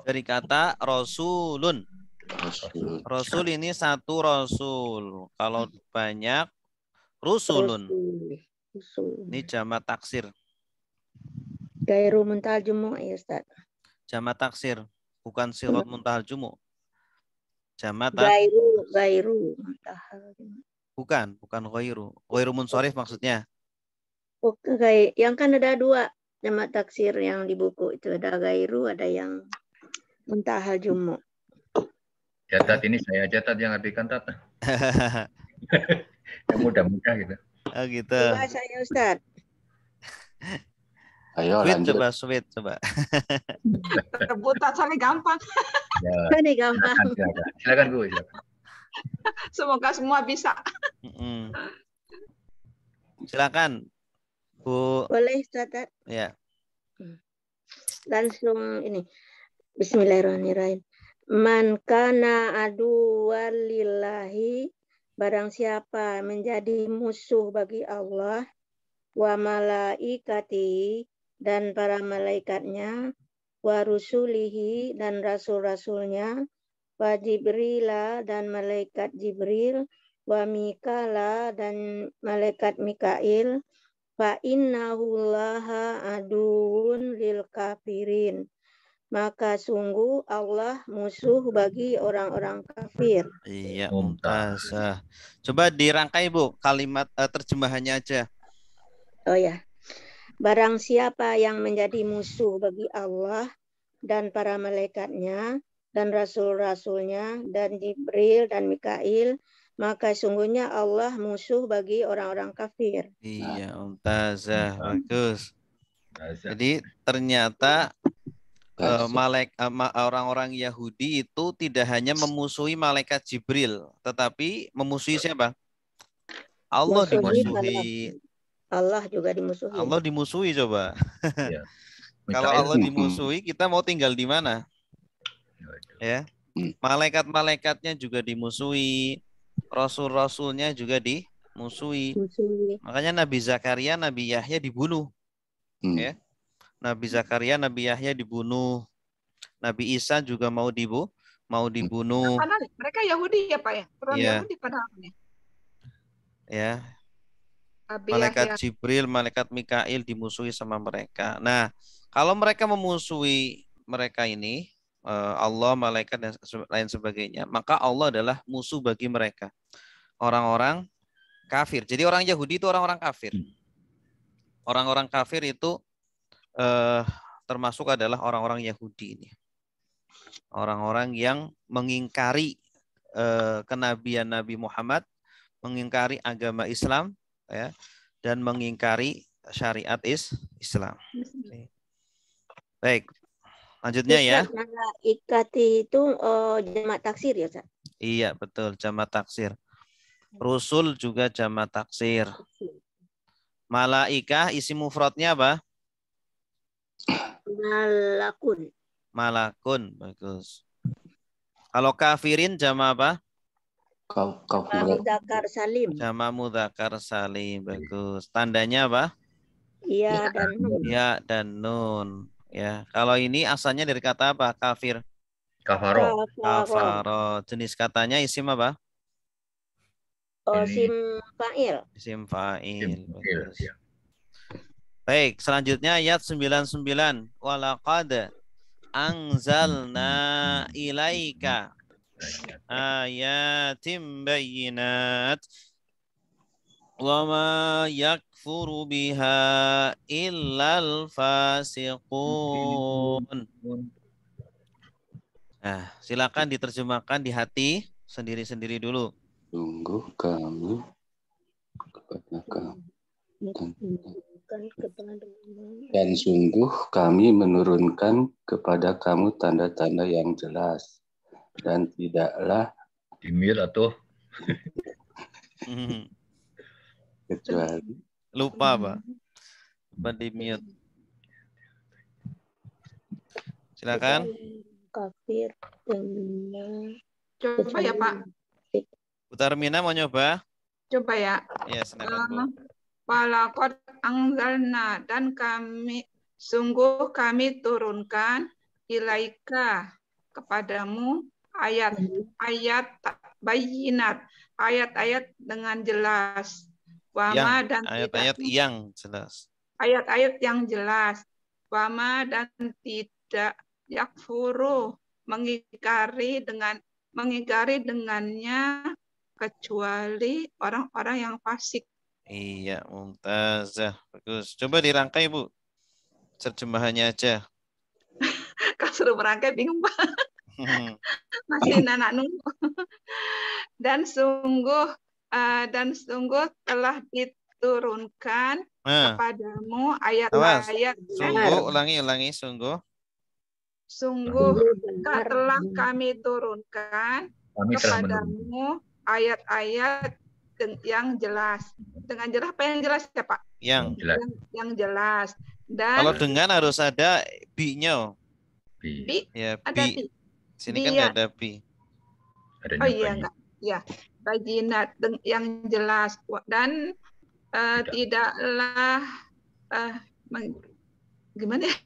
Dari kata rasulun. Rasul ini satu rasul. Kalau banyak rusulun. Ini jamak taksir. Gairu muntahal jumu' ya Ustaz. Jamak taksir, bukan sirat muntahal jumu'. Jamak Gairu muntahal. Bukan ghairu. Ghairu munsharif maksudnya. Oke, yang kan ada 2 jamak taksir yang di buku itu, ada gairu, ada yang muntahal jumu. Catat ini saya catat yang artikan tat. Yang mudah-mudah gitu. Oh gitu. Coba saya Ustaz. Ayo Sweet lanjut. coba. Rebutan soalnya gampang. Ya, Ini gampang. silakan Bu, silakan. Semoga semua bisa. Silakan Bu. Boleh Ustaz? Ya. Langsung ini. Bismillahirrahmanirrahim. Man kana aduwwan lillahi, barang siapa menjadi musuh bagi Allah, wa malaikati, dan para malaikatnya, wa rusulihi, dan rasul-rasulnya, wa jibrila, dan malaikat Jibril, wa mikala, dan malaikat Mikail, fa innahullaha aduun lil kafirin. Maka sungguh Allah musuh bagi orang-orang kafir. Iya, mumtazah. Coba dirangkai Bu, kalimat terjemahannya aja. Oh ya. Barang siapa yang menjadi musuh bagi Allah dan para malaikatnya dan rasul-rasulnya dan Jibril dan Mikail, maka sungguhnya Allah musuh bagi orang-orang kafir. Iya, mumtazah. Bagus. Jadi ternyata orang-orang Yahudi itu tidak hanya memusuhi malaikat Jibril, tetapi memusuhi siapa? Allah dimusuhi. Allah juga dimusuhi. Allah dimusuhi coba. Ya. Kalau Allah dimusuhi, kita mau tinggal di mana? Ya. Malaikat-malaikatnya juga dimusuhi, rasul-rasulnya juga dimusuhi. Makanya Nabi Zakaria, Nabi Yahya dibunuh. Ya. Nabi Zakaria, Nabi Yahya dibunuh. Nabi Isa juga mau dibunuh. Karena mereka Yahudi ya Pak ya? Orang Yahudi padahal. Ya. Malaikat Jibril, malaikat Mikail dimusuhi sama mereka. Nah, kalau mereka memusuhi mereka ini, Allah, malaikat, dan lain sebagainya, maka Allah adalah musuh bagi mereka. Orang-orang kafir. Jadi orang Yahudi itu orang-orang kafir. Orang-orang kafir itu termasuk adalah orang-orang Yahudi ini. Orang-orang yang mengingkari kenabian Nabi Muhammad, mengingkari agama Islam, ya, dan mengingkari syariat Islam. Baik, lanjutnya ya. Ikati itu jamak taksir ya, Ustaz? Iya, betul, jamak taksir. Rusul juga jamak taksir. Malaikah isi mufradnya apa? Malakun. Malakun, bagus. Kalau kafirin jama apa? Mudzakkar salim. Jama mudzakkar salim, bagus. Tandanya apa? Iya dan nun. Ya dan nun. Ya, kalau ini asalnya dari kata apa? Kafir. Kafaro. Kafaro. Jenis katanya isim apa? Isim fa'il. Isim fa'il. Bagus. Ya. Baik, selanjutnya ayat 99. Walaqad anzalna ilaika ayatim bayyinat wa ma yakfuru biha illal fasiqun. Nah, silakan diterjemahkan di hati sendiri-sendiri dulu. Sungguh kami kepada kamu dan sungguh kami menurunkan kepada kamu tanda-tanda yang jelas dan tidaklah dimil atau kecuali lupa Pak. Di mute. Silakan. Kafir. Coba ya Pak. Bu Tarmina mau nyoba? Coba ya. Iya, silakan Bu. Walaqad anzalna, dan sungguh kami turunkan ilaika kepadamu ayat-ayat bayyinat, ayat-ayat dengan jelas. Wama dan ayat-ayat yang jelas. Ayat-ayat yang jelas. Wama dan tidak yakfuru, mengingkari dengannya kecuali orang-orang yang fasik. Iya, mumtazah. Bagus. Coba dirangkai, Bu. Terjemahannya aja. Kalau suruh merangkai bingung, Pak. Masih anak nunggu. Dan sungguh telah diturunkan kepadamu ayat-ayat. Sungguh, ulangi, sungguh. Sungguh telah kami turunkan kepadamu ayat-ayat yang jelas. Dengan jelas apa yang jelas ya Pak? Yang jelas. Dan kalau dengan harus ada bi-nya. Bi? Ya, ada bi. Sini kan nggak ada bi. Oh iya enggak. Ya, bayinat yang jelas dan tidaklah gimana ya?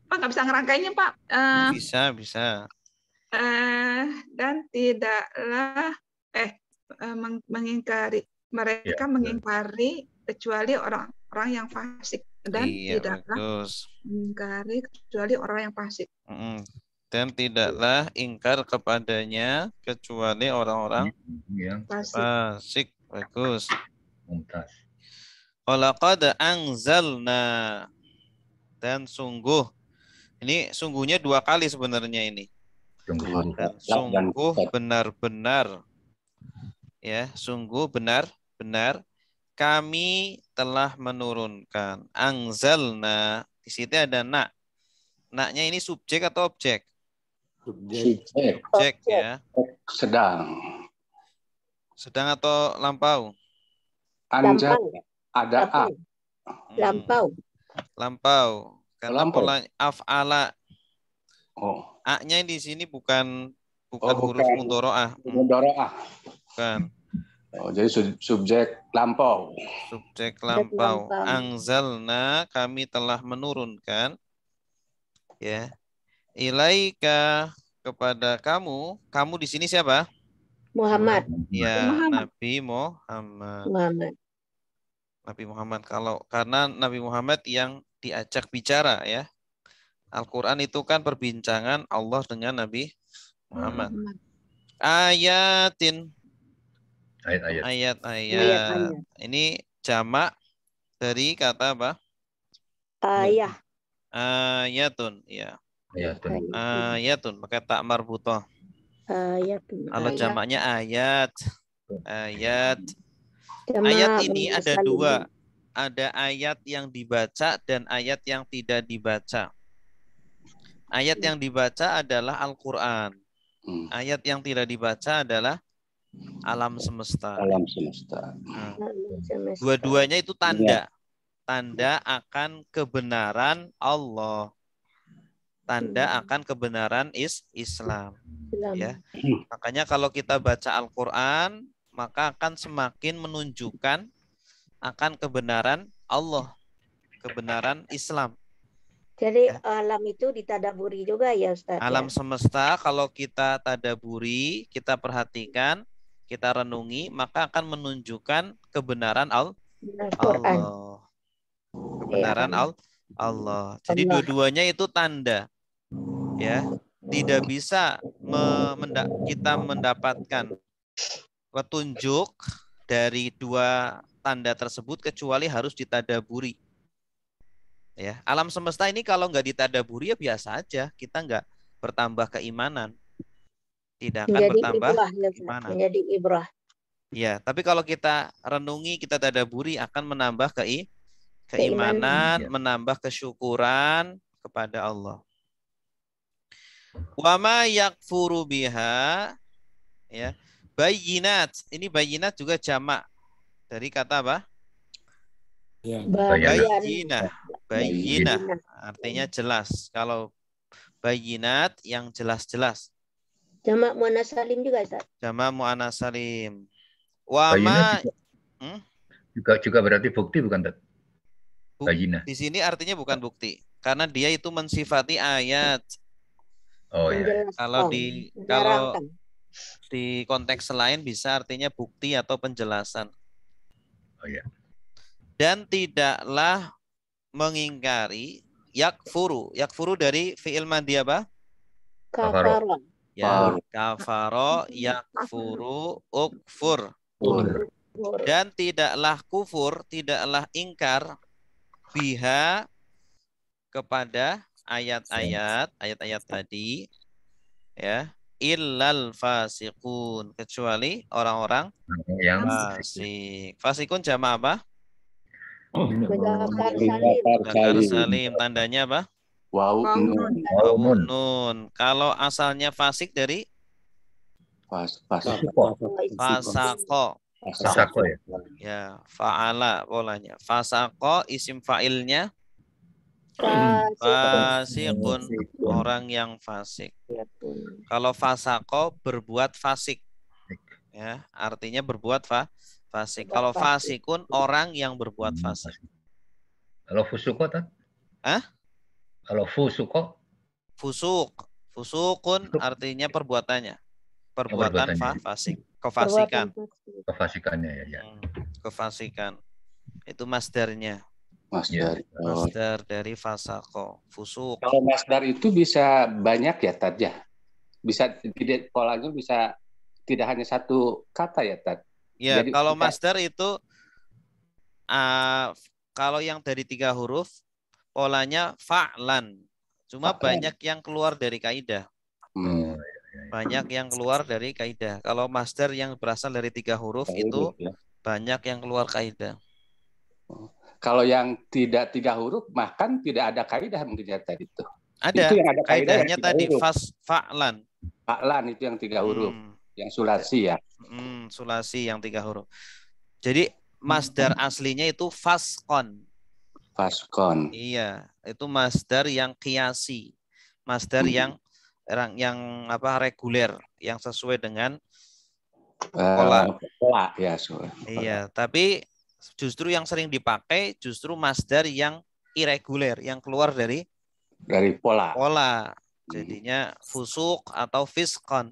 Pak nggak bisa ngerangkainya Pak. Bisa. Dan tidaklah mengingkari mereka mengingkari kecuali orang-orang yang fasik dan tidaklah mengingkari kecuali orang yang fasik. Dan tidaklah ingkar kepadanya kecuali orang-orang fasik. Bagus. Walaqad anzalna, dan sungguh, ini sungguhnya 2 kali sebenarnya ini. Dan sungguh benar-benar, ya, sungguh benar-benar kami telah menurunkan. Anzalna, di situ ada na. Na-nya ini subjek atau objek? Subjek ya. Sedang atau lampau? Anjat ada a. Lampau. Karena pola af'ala. A-nya di sini bukan huruf mudharaah. Bukan. Jadi subjek lampau. Subjek lampau. Anzalna, kami telah menurunkan, ya, ilaika, kepada kamu. Kamu di sini siapa? Muhammad. Ya, Nabi Muhammad. Nabi Muhammad. Karena Nabi Muhammad yang diajak bicara, ya. Al-Quran itu kan perbincangan Allah dengan Nabi Muhammad. Ayatin. Ayat-ayat. Ini jamak dari kata apa? Ayah. Ayatun, ya. Ayatun pakai tak marbutah. Kalau jamaknya ayat. Ayat ini ada 2. Ada ayat yang dibaca dan ayat yang tidak dibaca. Ayat yang dibaca adalah Al-Quran. Ayat yang tidak dibaca adalah alam semesta. Dua-duanya itu tanda. Tanda akan kebenaran Allah. Tanda akan kebenaran Islam. Ya. Makanya kalau kita baca Al-Quran, maka akan semakin menunjukkan akan kebenaran Allah, kebenaran Islam. Jadi alam itu ditadaburi juga ya Ustaz? Alam semesta kalau kita tadaburi, kita perhatikan, kita renungi, maka akan menunjukkan kebenaran Allah. Kebenaran Allah. Jadi dua-duanya itu tanda. Ya, tidak bisa kita mendapatkan petunjuk dari 2 tanda tersebut kecuali harus ditadaburi. Ya, alam semesta ini kalau nggak ditadaburi ya biasa aja, kita nggak bertambah keimanan, tidak akan bertambah keimanan. Menjadi ibrah. Ya, tapi kalau kita renungi, kita tadaburi akan menambah keimanan, menambah kesyukuran kepada Allah. Wa ma yakfuru biha, ya. Bayinat, ini bayinat juga jamak dari kata apa? Bayinah artinya jelas. Kalau bayinat yang jelas-jelas. Jamak muannas salim juga Ustaz. Jamak muannas salim. Wa ma juga berarti bukti bukan, Tat? Bayinah. Di sini artinya bukan bukti, karena dia itu mensifati ayat. Kalau di konteks lain bisa artinya bukti atau penjelasan. Dan tidaklah mengingkari yakfuru. Yakfuru dari fi'il madhi apa? Kafaro. Ya, kafaro, yakfuru, ukfur. Dan tidaklah kufur, tidaklah ingkar biha kepada ayat-ayat tadi, ya, illal fasiqun, kecuali orang-orang yang fasik. Fasikun jama apa? Mudzakkar salim. Mudzakkar salim. Tandanya apa? Waw nun. Wawu nun. Kalau asalnya fasik dari Fasako fasako. ya. Ya, fa'ala polanya. Fasako isim fa'ilnya fasikun, orang yang fasik. Kalau fasako berbuat fasik. Ya, artinya berbuat fasik. Kalau fasikun orang yang berbuat fasik. Kalau fusuko kan? Hah? Kalau fusuko? Fusukun artinya perbuatannya. Perbuatan fasik. Kefasikan. Kefasikannya ya. Kefasikan. Itu masdarnya. Masdar. Masdar dari fasako. Fusuk. Kalau masdar itu bisa banyak ya, Tad ya? Bisa tidak, polanya bisa tidak hanya satu kata ya, Tad? Ya, Jadi, kalau masdar itu kalau yang dari 3 huruf polanya fa'lan. Cuma banyak yang keluar dari kaidah. Banyak yang keluar dari kaidah. Kalau masdar yang berasal dari 3 huruf itu banyak yang keluar kaidah. Kalau yang tidak 3 huruf, bahkan tidak ada kaidah mungkin ya tadi itu. Ada. Itu yang ada kaidahnya tadi huruf. fa'lan. Fa'lan itu yang 3 huruf. Yang sulasi ya. Sulasi yang 3 huruf. Jadi masdar aslinya itu faskon. Faskon. Iya, itu masdar yang qiyasi. Masdar yang reguler, yang sesuai dengan pola. Pola ya. Iya, tapi justru yang sering dipakai justru masdar yang irreguler, yang keluar dari pola. Jadinya fusuk atau fiskon.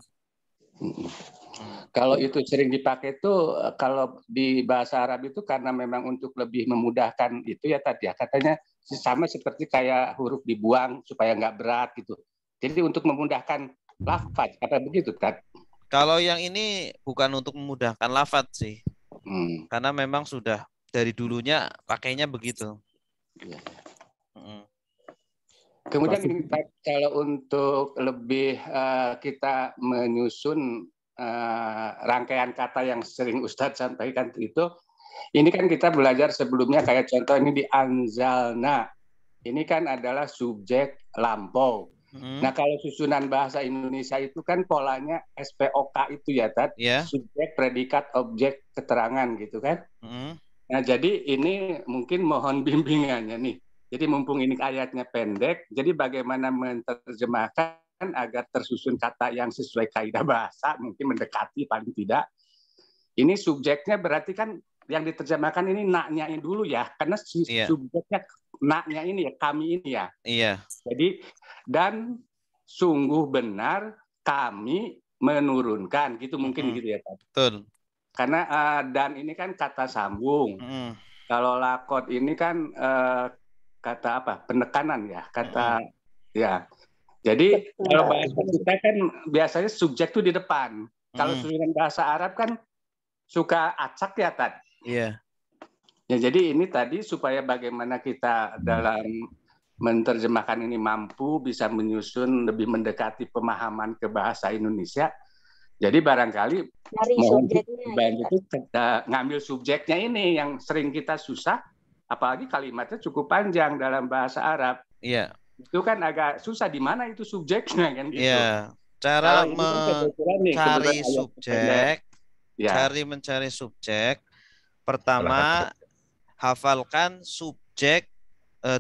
Kalau itu sering dipakai itu kalau di bahasa Arab itu karena memang untuk lebih memudahkan itu ya tadi ya, katanya sama seperti kayak huruf dibuang supaya nggak berat gitu. Jadi untuk memudahkan lafaz, apa begitu, Tad? Kalau yang ini bukan untuk memudahkan lafaz sih. Karena memang sudah dari dulunya pakainya begitu. Ya. Kemudian ini, kalau untuk lebih kita menyusun rangkaian kata yang sering Ustadz sampaikan itu, ini kan kita belajar sebelumnya kayak contoh ini di anzalna. Ini kan adalah subjek lampau. Nah, kalau susunan bahasa Indonesia itu kan polanya SPOK itu ya, Tad. Subjek, predikat, objek, keterangan gitu kan. Nah, jadi ini mungkin mohon bimbingannya nih. Jadi mumpung ini ayatnya pendek, jadi bagaimana menerjemahkan agar tersusun kata yang sesuai kaidah bahasa, mungkin mendekati paling tidak. Ini subjeknya berarti kan yang diterjemahkan ini naknya dulu ya, karena subjeknya naknya ini ya, kami ini ya. Iya. Jadi dan sungguh benar kami menurunkan gitu mungkin gitu ya Pak. Betul. Karena dan ini kan kata sambung. Kalau lakot ini kan kata apa? Penekanan ya, kata ya. Jadi kalau bahasa kita kan biasanya subjek itu di depan. Kalau susunan bahasa Arab kan suka acak ya, Tad. Iya. Ya, jadi ini tadi supaya bagaimana kita dalam menerjemahkan ini mampu bisa menyusun lebih mendekati pemahaman ke bahasa Indonesia. Jadi barangkali itu kita ngambil subjeknya ini yang sering kita susah, apalagi kalimatnya cukup panjang dalam bahasa Arab. Iya. Itu kan agak susah di mana itu subjeknya kan gitu. Iya. Cara mencari subjek, mencari subjek. Pertama, hafalkan subjek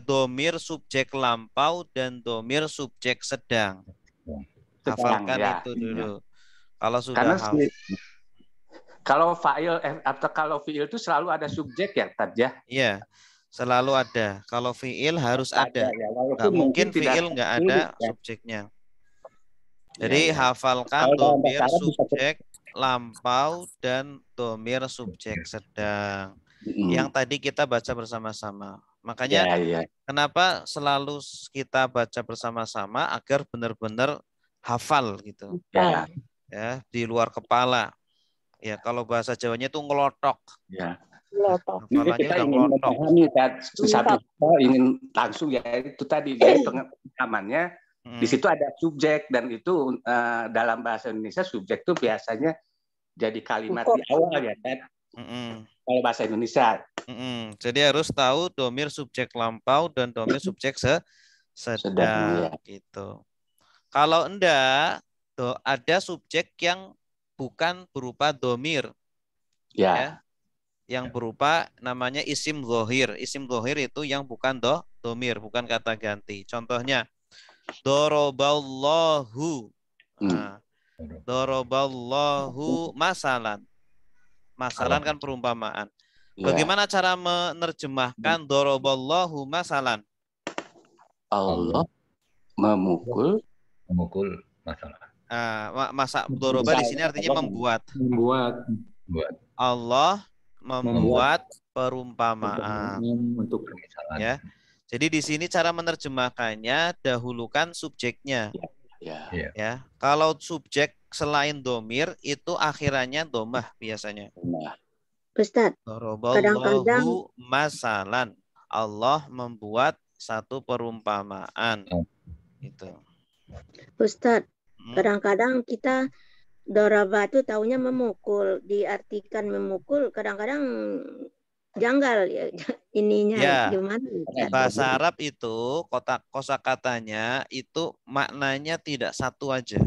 domir subjek lampau dan domir subjek sedang. Hafalkan itu dulu. Kalau sudah kalau fa'il atau kalau fi'il itu selalu ada subjek ya, Tad ya? Iya. Selalu ada. Kalau fi'il harus ada. Nggak mungkin fi'il nggak ada subjeknya. Jadi hafalkan domir subjek lampau dan domir subjek sedang. Yang tadi kita baca bersama-sama. Makanya kenapa selalu kita baca bersama-sama agar benar-benar hafal gitu. Ya, di luar kepala. Ya, kalau bahasa Jawanya itu ngelotok. Ya. Lotok. Jadi Hafalannya kita udah ingin ngelotok. memahami satu ingin langsung ya itu tadi jadi pengalamannya di situ ada subjek dan itu dalam bahasa Indonesia subjek itu biasanya jadi kalimat di awal ya kan. Kalau bahasa Indonesia. Jadi harus tahu domir subjek lampau dan domir subjek sedang ya. gitu. Kalau enggak, ada subjek yang bukan berupa domir. Ya. Yang berupa namanya isim dhohir. Isim dhohir itu yang bukan domir, bukan kata ganti. Contohnya, doroballahu. Nah, doroballahu masalan. Masalan kan perumpamaan. Bagaimana cara menerjemahkan doroballahu masalan? Allah memukul masalah. Doroba di sini artinya membuat. Allah membuat perumpamaan untuk permisalan. Ya. Jadi di sini cara menerjemahkannya dahulukan subjeknya. Ya. Kalau subjek selain domir itu akhirannya domah biasanya. Ustaz, kadang-kadang masalan. Allah membuat satu perumpamaan. Itu. Ustaz, kadang-kadang kita doraba itu taunya memukul, diartikan memukul, kadang-kadang janggal ya ininya ya. gimana? Bahasa Arab itu kosakatanya itu maknanya tidak satu aja.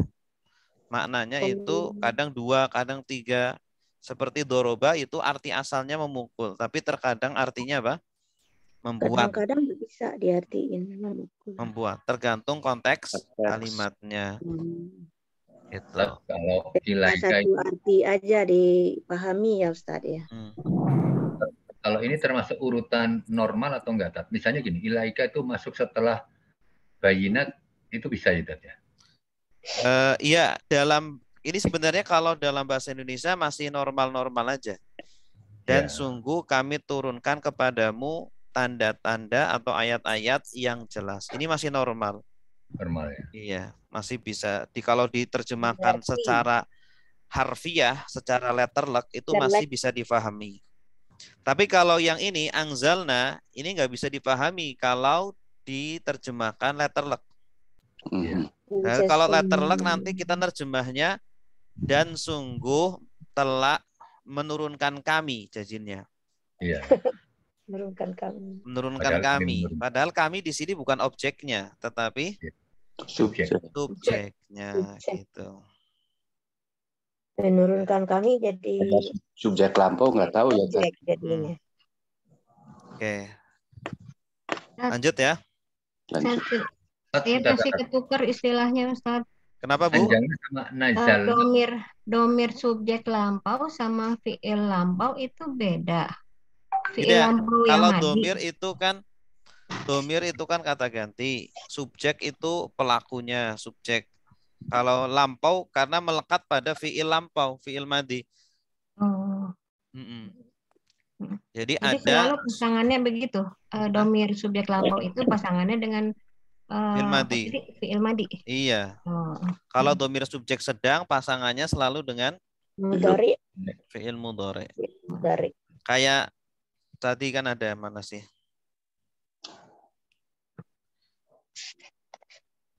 Maknanya itu kadang dua, kadang tiga. Seperti doroba itu arti asalnya memukul, tapi terkadang artinya apa? Membuat. Kadang-kadang bisa diartiin memukul. Membuat, tergantung konteks kalimatnya. Gitu. Kalau ilaika satu arti aja dipahami ya Ustaz ya. Kalau ini termasuk urutan normal atau enggak, Tat? Misalnya gini, ilaika itu masuk setelah bayinat, itu bisa ya, Tat ya? Iya, ini sebenarnya kalau dalam bahasa Indonesia masih normal-normal aja. Dan sungguh kami turunkan kepadamu tanda-tanda atau ayat-ayat yang jelas. Ini masih normal. Normal ya? Iya, masih bisa. Kalau diterjemahkan secara harfiah, secara letterlek, itu masih bisa difahami. Tapi kalau yang ini, angzalna, ini nggak bisa dipahami kalau diterjemahkan letterlek. Nah, kalau letterlek nanti kita nerjemahnya dan sungguh telah menurunkan kami jajinnya. Iya. Menurunkan kami. Padahal kami di sini bukan objeknya, tetapi subjeknya gitu. Menurunkan kami jadi subjek lampau nggak tahu subjek ya jadinya. Oke. Lanjut ya. Saya masih ketukar istilahnya Ustaz. Kenapa Bu? Domir subjek lampau sama fiil lampau itu beda. Kalau domir itu kan kata ganti. Subjek itu pelakunya, subjek. Kalau lampau karena melekat pada fiil lampau, fiil madi. Jadi ada selalu pasangannya begitu. Domir subjek lampau itu pasangannya dengan fiil madi. Fiil madi. Iya. Kalau domir subjek sedang pasangannya selalu dengan mudhari. Fiil mudhari. Kayak tadi kan ada mana sih?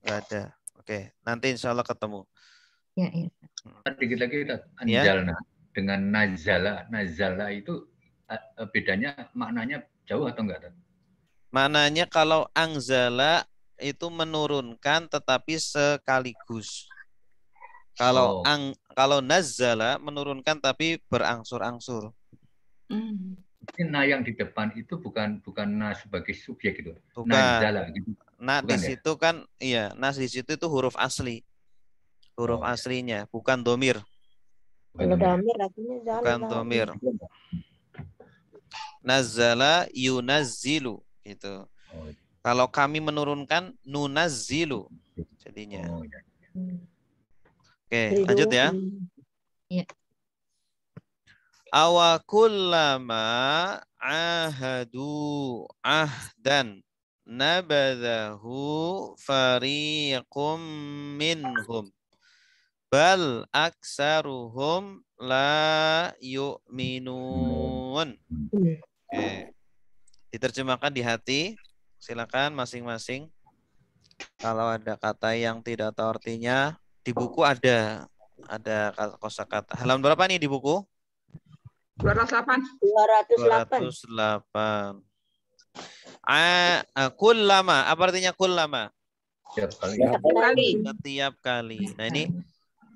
Nggak ada. Oke, nanti insya Allah ketemu. Ya. Dikit lagi, anjalna dengan nazala itu bedanya maknanya jauh atau enggak? Maknanya kalau angzala itu menurunkan tetapi sekaligus. Kalau nazzala menurunkan tapi berangsur-angsur. Nah yang di depan itu bukan nah sebagai subjek itu. Bukan. Nazala gitu. Nah di situ kan iya, nah di situ itu huruf asli. Huruf aslinya, bukan domir. Bukan domir. Nazzala yunazzilu gitu. Kalau kami menurunkan nunazzilu jadinya. Oke, lanjut ya. Iya. Awa kullama ahadu ahdan nabadahu fariqum minhum. Bal aksaruhum la yu'minun. Oke. Diterjemahkan di hati. Silakan masing-masing. Kalau ada kata yang tidak tahu artinya, di buku ada kosakata. Halaman berapa nih di buku? 208. 208. Kullama, apa artinya kullama? Setiap kali. Nah, ini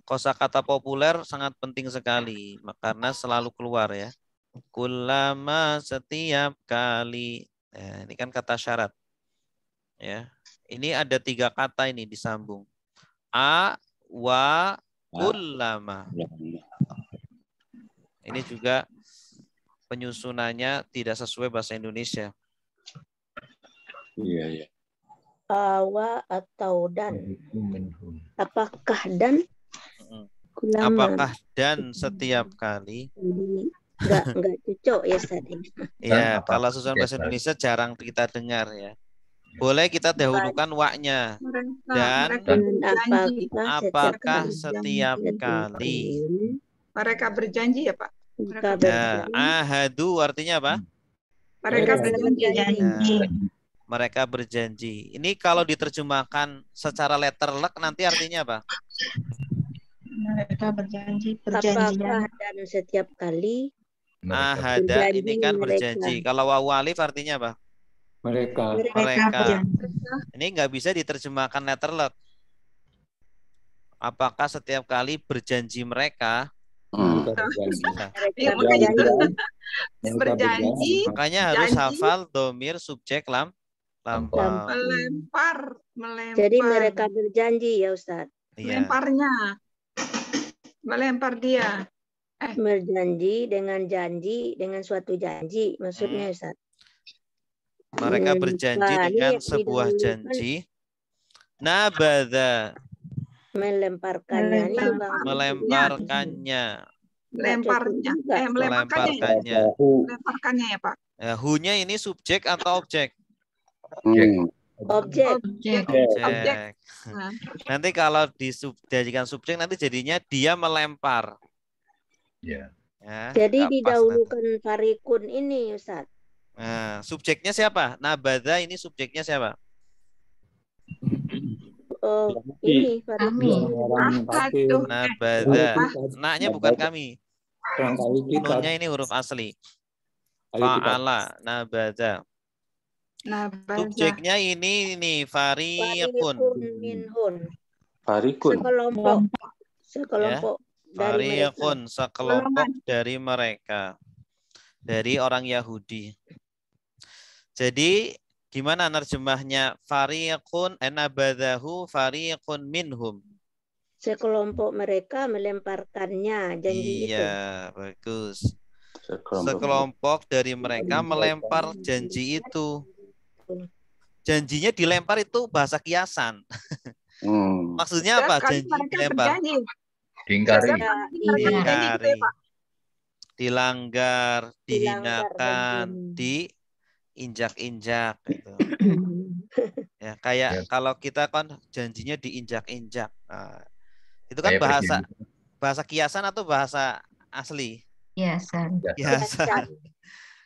kosakata populer sangat penting sekali karena selalu keluar ya. Kullama, setiap kali. Nah, ini kan kata syarat. Ya. Ini ada 3 kata ini disambung. A, wa, kullama. Ini juga penyusunannya tidak sesuai bahasa Indonesia. Iya, iya. Awa atau dan. Apakah dan? Kulama. Apakah dan setiap kali? Enggak cocok ya Ustaz. Ya, kalau susunan bahasa Indonesia jarang kita dengar ya. Boleh kita dahulukan wa-nya. Dan apakah setiap kali? Mereka berjanji ya Pak? Ya, ahadu artinya apa? Mereka berjanji. Ya, mereka berjanji. Ini kalau diterjemahkan secara letterlek nanti artinya apa? Mereka berjanji, Apakah dan setiap kali? Ahada ini kan berjanji. Kalau wawu alif artinya apa? Mereka. Ini nggak bisa diterjemahkan letterlek. Apakah setiap kali berjanji mereka? Berjanji. Makanya harus hafal domir subjek lampau. Melempar. Jadi mereka berjanji ya Ustaz. Iya. Melempar dia. Berjanji dengan suatu janji maksudnya Ustaz. Mereka berjanji dengan sebuah janji. Nabadha. Melemparkannya. Melemparkannya ya Pak. Ya, hu-nya ini subjek atau objek? Objek. Nanti kalau dijadikan subjek nanti jadinya dia melempar. Ya. Ya, jadi didahulukan farikun ini Ustaz. Nah, subjeknya siapa? Nabadha ini subjeknya siapa? Ini farikun. Nabadha. Naknya bukan kami. Nunnya ini huruf asli. Fa'ala, nabadha. Subjeknya ini farikun. Farikun. Sekelompok dari Farikun, sekelompok dari mereka. Dari orang Yahudi. Jadi gimana nerjemahnya? Fariqun nabadhahu fariqun minhum. Sekelompok mereka melemparkannya janji itu. Iya, bagus. Sekelompok dari mereka melempar janji itu. Janjinya dilempar itu bahasa kiasan. Maksudnya apa? Janji dilempar. Diingkari. Dilanggar, dihinakan, diinjak-injak gitu. Ya, kayak kalau kita kan janjinya diinjak-injak. Nah, itu kan bahasa kiasan atau bahasa asli? Kiasan.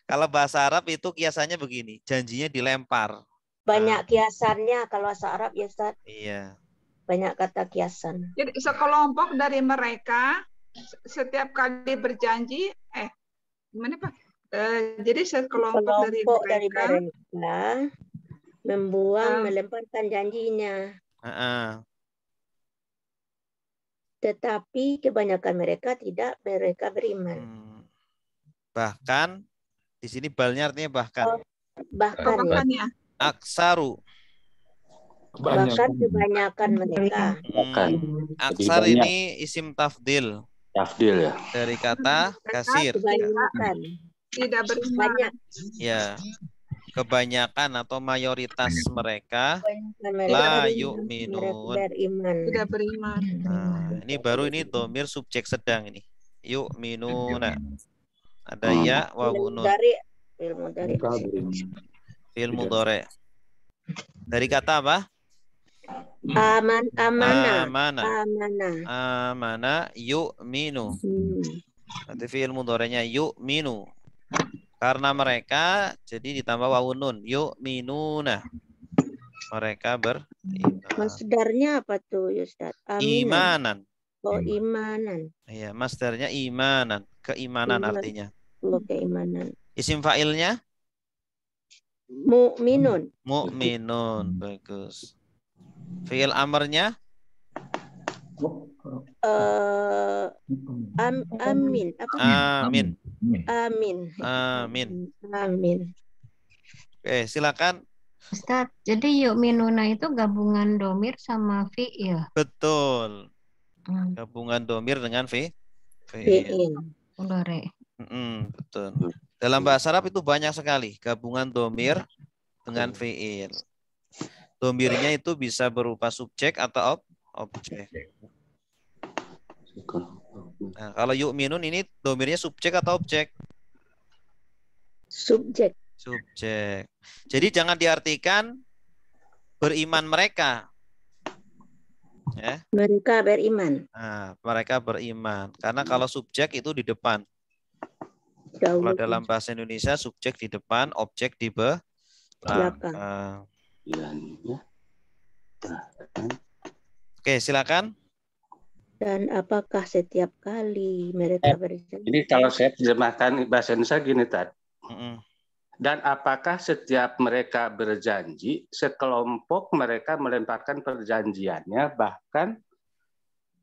Kalau bahasa Arab itu kiasannya begini, janjinya dilempar. Banyak kiasannya kalau bahasa Arab ya Ustaz. Iya. Banyak kata kiasan. Jadi sekelompok dari mereka setiap kali berjanji, gimana Pak? Jadi sekelompok dari mereka melemparkan janjinya. Tetapi kebanyakan mereka beriman. Bahkan di sini balnya artinya bahkan. Bahkan ya. Aksaru. Bahkan kebanyakan mereka. Aksar ini isim tafdil. Tafdil ya. Dari kata kasir. Kebanyakan. Tidak beriman. Ya. Kebanyakan atau mayoritas mereka la yu'minun. Tidak beriman. Nah, ini baru ini domir subjek sedang ini. Yu'minuna. Ada ya wawu nun. Fil mudhari. Dari kata apa? Amana. Amana yu'minu. Nanti fi'il mudhari'nya yu'minu. Karena mereka jadi ditambah wawun nun. Yu'minuna. Mereka beriman. Masdarnya apa tuh, Ustaz? Imanan. Oh, imanan. Iya, masdarnya imanan. Keimanan artinya. Oh, keimanan. Isim fa'ilnya? Mu'minun. Mu'minun. Bagus. Fi'il amarnya? Amin. Apa? Amin. Amin. Amin. Amin. Oke, silakan. Ustaz, jadi yu'minuna itu gabungan domir sama fi'il. Betul. Gabungan domir dengan fi'il. Mudhari. Betul. Dalam bahasa Arab itu banyak sekali gabungan domir dengan fi'il. Domirnya itu bisa berupa subjek atau objek. Nah, kalau yu'minun ini domirnya subjek atau objek? Subjek. Subjek. Jadi jangan diartikan beriman mereka. Ya. Mereka beriman. Nah, mereka beriman. Karena kalau subjek itu di depan. Dahulu. Kalau dalam bahasa Indonesia subjek di depan, objek di belakang. Oke, silakan. Dan apakah setiap kali mereka berjanji? Ini kalau saya terjemahkan bahasa Indonesia gini, Tad. Dan apakah setiap mereka berjanji, sekelompok mereka melemparkan perjanjiannya, bahkan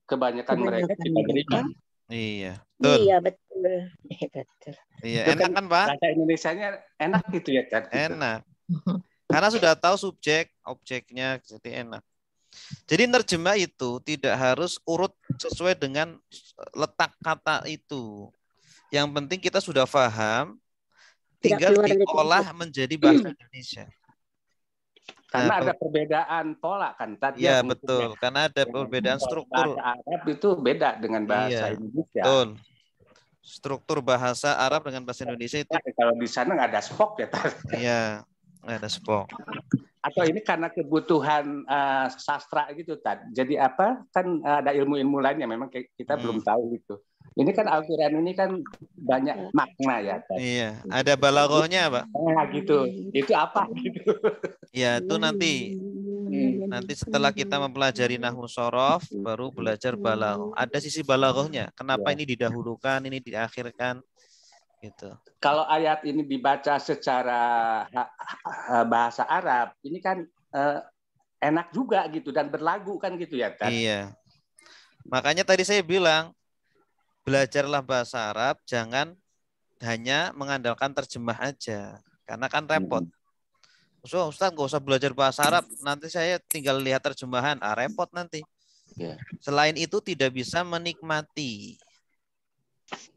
kebanyakan mereka tidak beriman. Iya, betul. Iya, betul. Betul. Iya, enak kan, Pak? Bahasa Indonesianya enak gitu ya, Tad. Enak. Karena sudah tahu subjek, objeknya, jadi enak. Jadi nerjemah itu tidak harus urut sesuai dengan letak kata itu. Yang penting kita sudah paham, tinggal diolah menjadi bahasa Indonesia. Karena ada perbedaan pola kan tadi. Iya, betul. Karena ada perbedaan struktur. Bahasa Arab itu beda dengan bahasa Indonesia. Betul. Struktur bahasa Arab dengan bahasa Indonesia itu. Kalau di sana nggak ada spok ya, Tad. Iya, nggak ada spok. Atau ini karena kebutuhan sastra gitu, Tad. Jadi apa? Kan ada ilmu-ilmu lainnya memang kita belum tahu gitu. Ini kan Al-Quran ini kan banyak makna ya, Tad. Iya, ada balaghahnya, Pak. Nah, gitu. Itu apa gitu. Ya, itu nanti setelah kita mempelajari nahwu shorof baru belajar balaghah. Ada sisi balaghahnya. Kenapa ini didahulukan, ini diakhirkan gitu. Kalau ayat ini dibaca secara bahasa Arab, ini kan enak juga gitu dan berlagu kan gitu ya, Tad. Iya. Makanya tadi saya bilang belajarlah bahasa Arab, jangan hanya mengandalkan terjemah aja, karena kan repot. So, Ustaz nggak usah belajar bahasa Arab, nanti saya tinggal lihat terjemahan, repot nanti. Selain itu tidak bisa menikmati,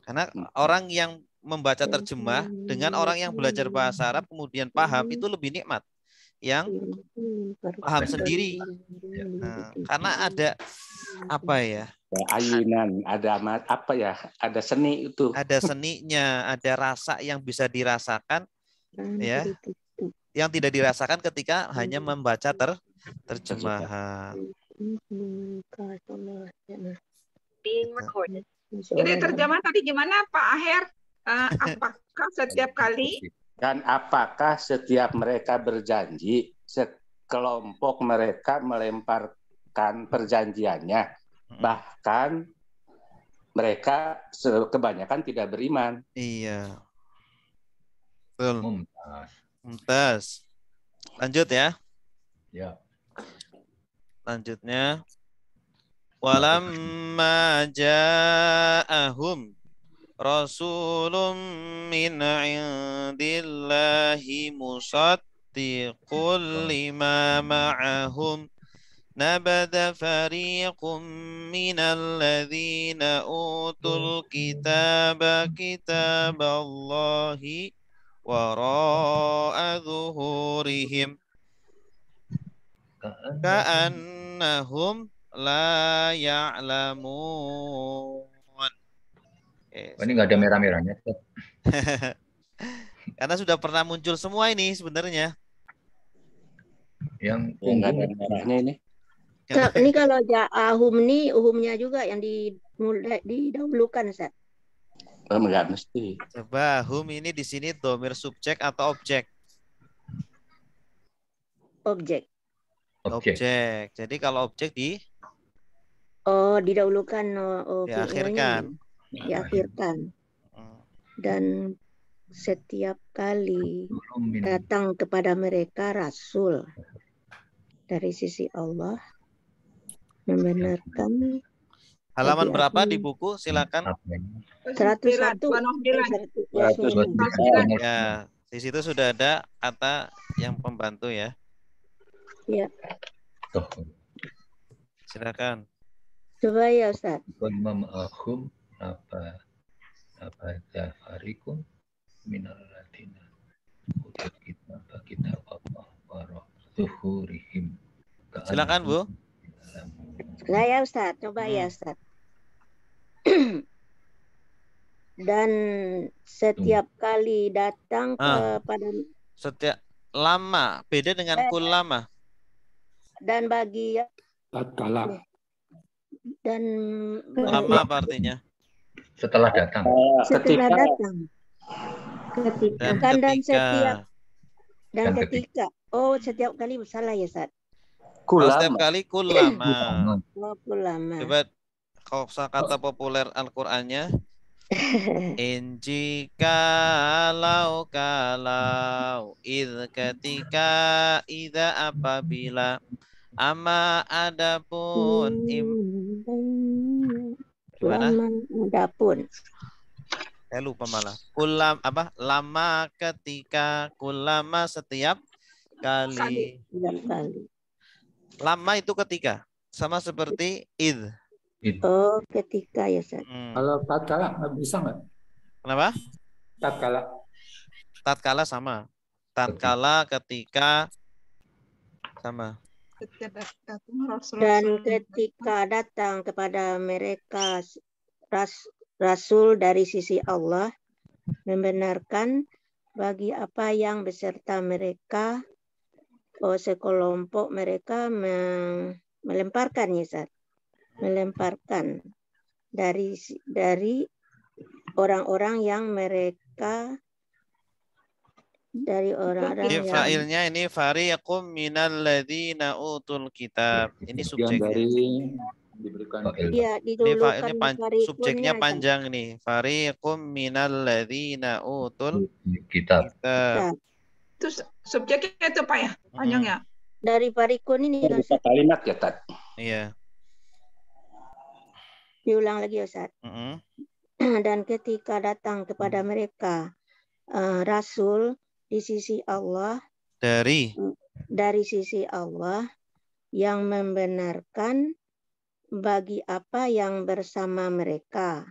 karena orang yang membaca terjemah dengan orang yang belajar bahasa Arab kemudian paham itu lebih nikmat, yang paham sendiri. Nah, karena ada apa ya? Ayunan, ada apa ya? Ada seni itu. Ada seninya, ada rasa yang bisa dirasakan, ya, yang tidak dirasakan ketika hanya membaca terjemahan. Being recorded. Jadi terjemahan tadi gimana, Pak Aher? Apakah setiap kali? Dan apakah setiap mereka berjanji, sekelompok mereka melemparkan perjanjiannya, bahkan mereka kebanyakan tidak beriman. Iya. Betul. Mumtaz. Lanjut ya. Ya. Lanjutnya. Walamma ja'ahum rasulun min indillahi musaddiqul lima ma'ahum nabada fariqum minal ladzina utul kitaba kitaballahi wara'a zuhurihim ka'annahum la ya'lamun. Ini nggak ada merah-merahnya. Karena sudah pernah muncul semua ini sebenarnya. Yang nggak ada merahnya ini. Ini kalau ja'ahum nih uhumnya juga yang didahulukan, Ustaz. Enggak mesti. Coba hum ini di sini domir subjek atau objek? Objek. Objek. Jadi kalau objek Didahulukan diakhirkan. diakhirkan. Dan setiap kali datang kepada mereka rasul dari sisi Allah membenarkan. Halaman berapa di buku? Silakan. 101. Ya, di situ sudah ada kata yang pembantu ya. Ya. Silakan. Coba ya Ustaz. Imam akhum apa jafarikum minal ladina utul kitab Allah wa zuhurihim. Silakan Bu. Saya Ustaz, coba ya Ustaz. Dan setiap kali datang kepada setiap lama beda dengan kulama. Dan bagi tatkala. Dan lama apa artinya? Setelah datang. Setelah datang. Ketika. Dan setiap dan ketika. Oh, setiap kali salah ya, Ustaz. Setiap kali kulama. Kulama. Coba kosakata populer Al-Qur'annya. Kalau ketika apabila ama adapun gimana? Adapun. Saya lupa malah. Lama ketika kulama setiap kali. Lama itu ketika sama seperti id. Oh, ketika ya, Ustaz. Kalau tatkala nggak bisa nggak? Kenapa? Tatkala. Tatkala sama. Tatkala ketika sama. Dan ketika datang kepada mereka Rasul dari sisi Allah membenarkan bagi apa yang beserta mereka sekelompok mereka melemparkan ya Ustaz. Melemparkan dari orang-orang yang mereka dari orang-orang yang fa'ilnya ini fariqum minal ladzina utul kitab. Ini subjeknya. Diberikan. Iya, ini fa'ilnya subjeknya panjang nih. Fariqum minal ladzina utul kitab. Itu subjeknya itu Pak ya, panjangnya. Dari farikun ini kan kalimat ya, Tat. Iya. Diulang lagi ya, Ustaz. Dan ketika datang kepada mereka Rasul di sisi Allah dari sisi Allah yang membenarkan bagi apa yang bersama mereka.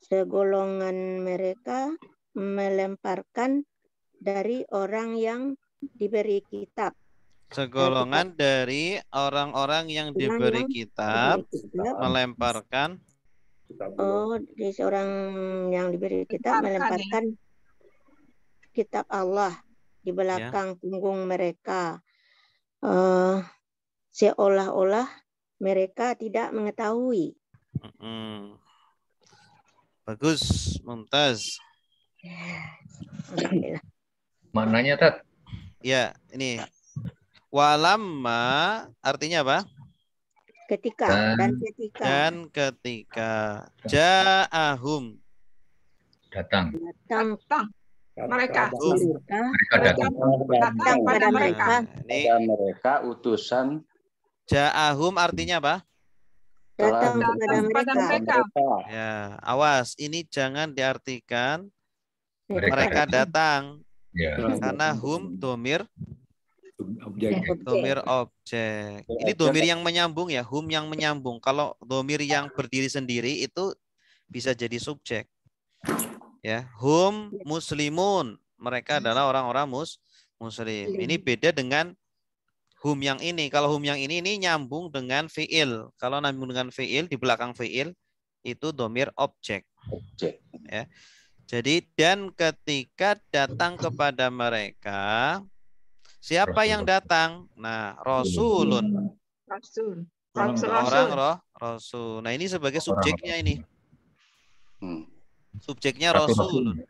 Segolongan mereka melemparkan dari orang yang diberi kitab. Segolongan dari orang-orang yang diberi kitab melemparkan. Dari seorang yang diberi kitab melemparkan kitab Allah di belakang punggung mereka. Seolah-olah mereka tidak mengetahui. Bagus, mumtaz. Maknanya Tat? Ya, ini. Walamma artinya apa? Ketika dan ketika ja'ahum datang mereka datang pada mereka utusan. Ja'ahum artinya apa? Datang kepada mereka. Ya, awas, ini jangan diartikan mereka datang. Ya. Karena hum domir objek. Ini domir yang menyambung ya, hum yang menyambung. Kalau domir yang berdiri sendiri itu bisa jadi subjek. Ya, hum muslimun. Mereka adalah orang-orang muslim. Ini beda dengan hum yang ini. Kalau hum yang ini nyambung dengan fiil. Kalau nyambung dengan fiil di belakang fiil itu domir objek. Ya. Jadi dan ketika datang kepada mereka, siapa yang datang? Nah, Rasulun. Rasul. Orang Seorang rasul. Nah, ini sebagai subjeknya ini. Subjeknya rasul.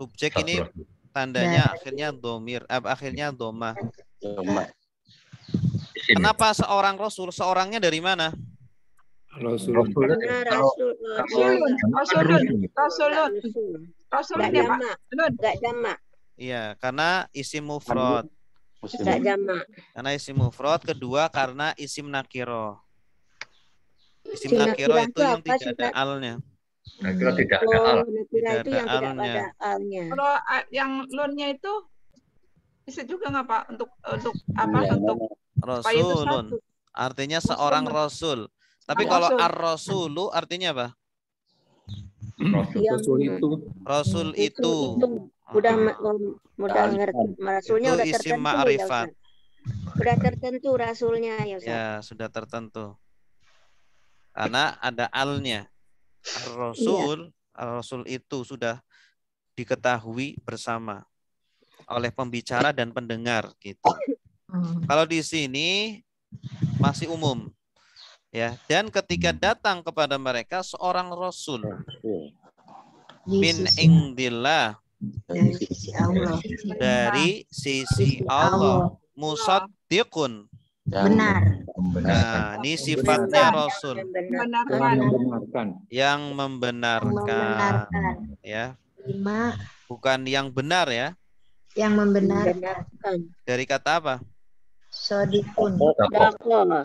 Subjek ini tandanya akhirnya domir, akhirnya doma. Kenapa seorang rasul? Seorangnya dari mana? Rasulun. Enggak jamak. Iya, karena isim mufrad. Enggak jamak. Karena isim mufrad, kedua karena isim nakiro. Isim nakiro itu yang tidak ada alnya. Nakiro tidak ada al. Tidak itu ada yang tidak alnya. ada alnya. Kalau yang lunnya itu bisa juga nggak Pak untuk apa untuk supaya itu Rasulun. satu. Artinya seorang rasul. Tapi kalau ar-rasulu artinya apa? Rasul itu. Rasul itu. Udah ngerti. Rasulnya Itu udah isim tertentu. ma'rifat. Udah tertentu rasulnya ya Ustaz. Ya, sudah tertentu. Karena ada alnya. Ar-rasul, ar-rasul itu sudah diketahui bersama oleh pembicara dan pendengar gitu. Kalau di sini masih umum. Ya, dan ketika datang kepada mereka seorang rasul min indillah dari sisi Allah musaddiqun Benar. Nah, ini sifatnya rasul Yang membenarkan. yang membenarkan ya, bukan yang benar ya, Yang membenarkan. dari kata apa? Sodikun.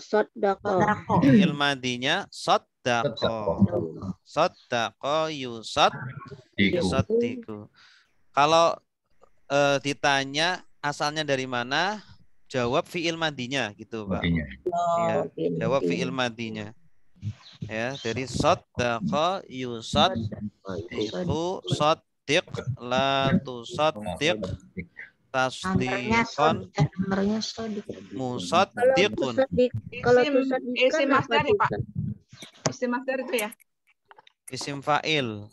Sodako. Fi'il madinya soddaqo. Soddaqo yusaddiqu. Kalau ditanya asalnya dari mana, jawab fi'il madinya gitu Pak. Ya, jawab fi'il madinya. Ya, dari soddaqo yusaddiqu, saddiq la tusaddiq, tasdiqon musaddiqun. Kalau isim masdar ya, Pak. Isim masdar itu ya. Isim fa'il.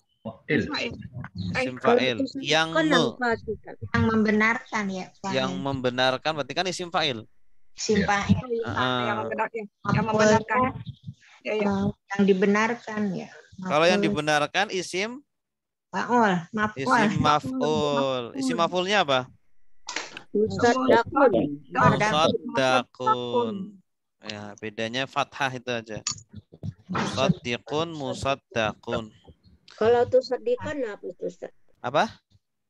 Isim Fa'il. fa'il yang membenarkan ya. Yang membenarkan berarti kan isim fa'il. Isim fa'il. Yang membenarkan. Yang dibenarkan ya. Kalau yang dibenarkan isim maf'ul. Isim maf'ul. Isim maf'ulnya apa? Musaddaqun. Ya, bedanya fathah itu aja. Musaddiqun, musaddaqun. Kalau tusaddiqan apa Ustaz? Apa?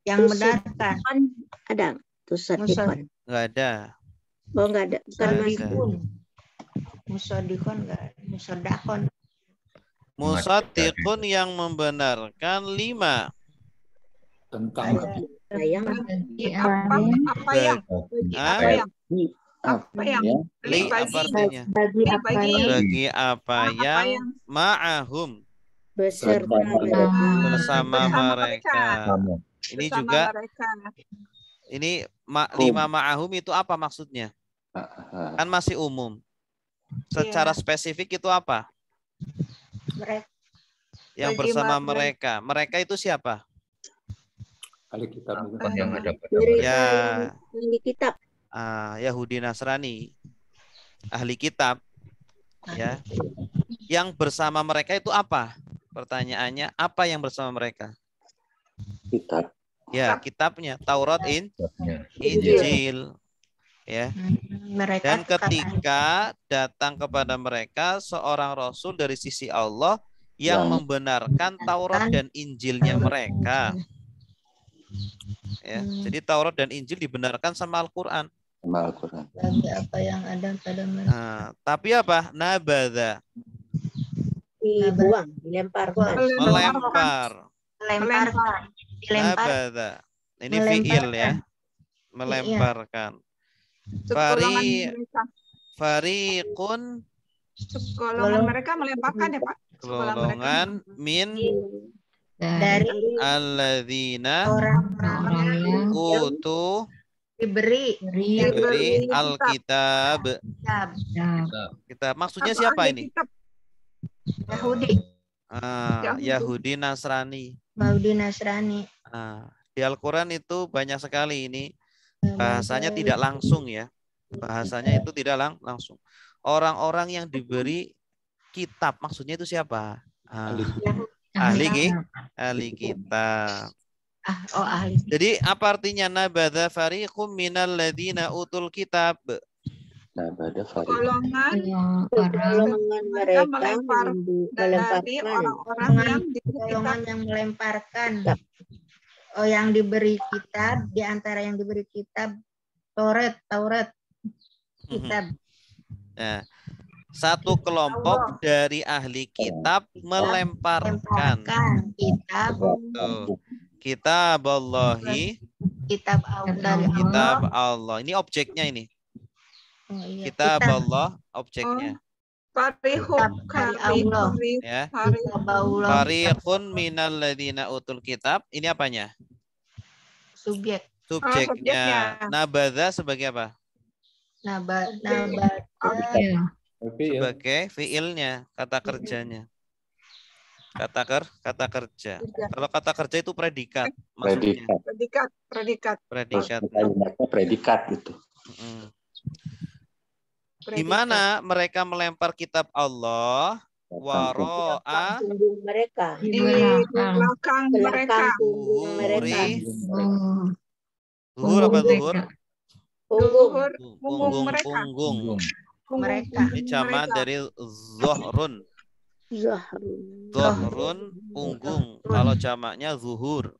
Yang benarkan. Ada tusaddiqan. Enggak ada. Oh, enggak ada. Bukan Musaddiqun enggak ada. Musaddaqun. Musaddiqun yang membenarkan 5. Tentang Apa yang bagi apa yang ma'ahum bersama mereka. Ini juga ini 5 ma'ahum itu apa maksudnya? Kan masih umum. Secara spesifik itu apa? Yang bersama mereka. Mereka itu siapa? ahli kitab yang ada pada Ya, ahli kitab. Yahudi Nasrani, ahli kitab. Ya, yang bersama mereka itu apa? Pertanyaannya, apa yang bersama mereka? Kitab. Ya, kitabnya Taurat, Injil. Ya. Dan ketika datang kepada mereka seorang rasul dari sisi Allah yang membenarkan Taurat dan Injilnya mereka. Ya, jadi Taurat dan Injil dibenarkan sama Al-Quran. Bagi apa yang ada pada mereka. Nah, tapi apa? Nabadha. Dibuang, dilemparkan. Melempar. Nabadha. Ini fi'il ya. Melemparkan. Fariqun. Golongan mereka melemparkan ya Pak. Golongan min dari alladzina utu diberi Alkitab. Kitab. Maksudnya siapa ini? Yahudi. Yahudi Nasrani. Yahudi Nasrani. Di Al-Quran itu banyak sekali ini bahasanya tidak langsung ya. Bahasanya itu tidak langsung. Orang-orang yang diberi kitab, maksudnya itu siapa? Ahli kitab. Ahli. Jadi apa artinya nabadha fariqum minal ladzina utul kitab? Golongan mereka melempar dari orang-orang yang diberi golongan yang melemparkan. Oh, yang diberi kitab, di antara yang diberi kitab Taurat kitab. Nah, satu kelompok dari ahli kitab melemparkan kitab Allahi, Kitab Allah. kitab Allah. Ini objeknya ini. Oh, iya. Kitab Allah objeknya. Ya. Fariqun minal ladzina utul kitab. Ini apanya? Subjeknya. Nabadha sebagai apa? Sebagai fiilnya, kata kerjanya. Kata kerja. Kalau kata kerja itu predikat. Maksudnya. Predikat itu. Di mana mereka melempar kitab Allah? Waro'a mereka. Di belakang mereka. Zuhur apa zuhur? Punggung mereka. Mereka. Ini jamak dari zuhrun. Zuhrun punggung. Kalau jamaknya zuhur.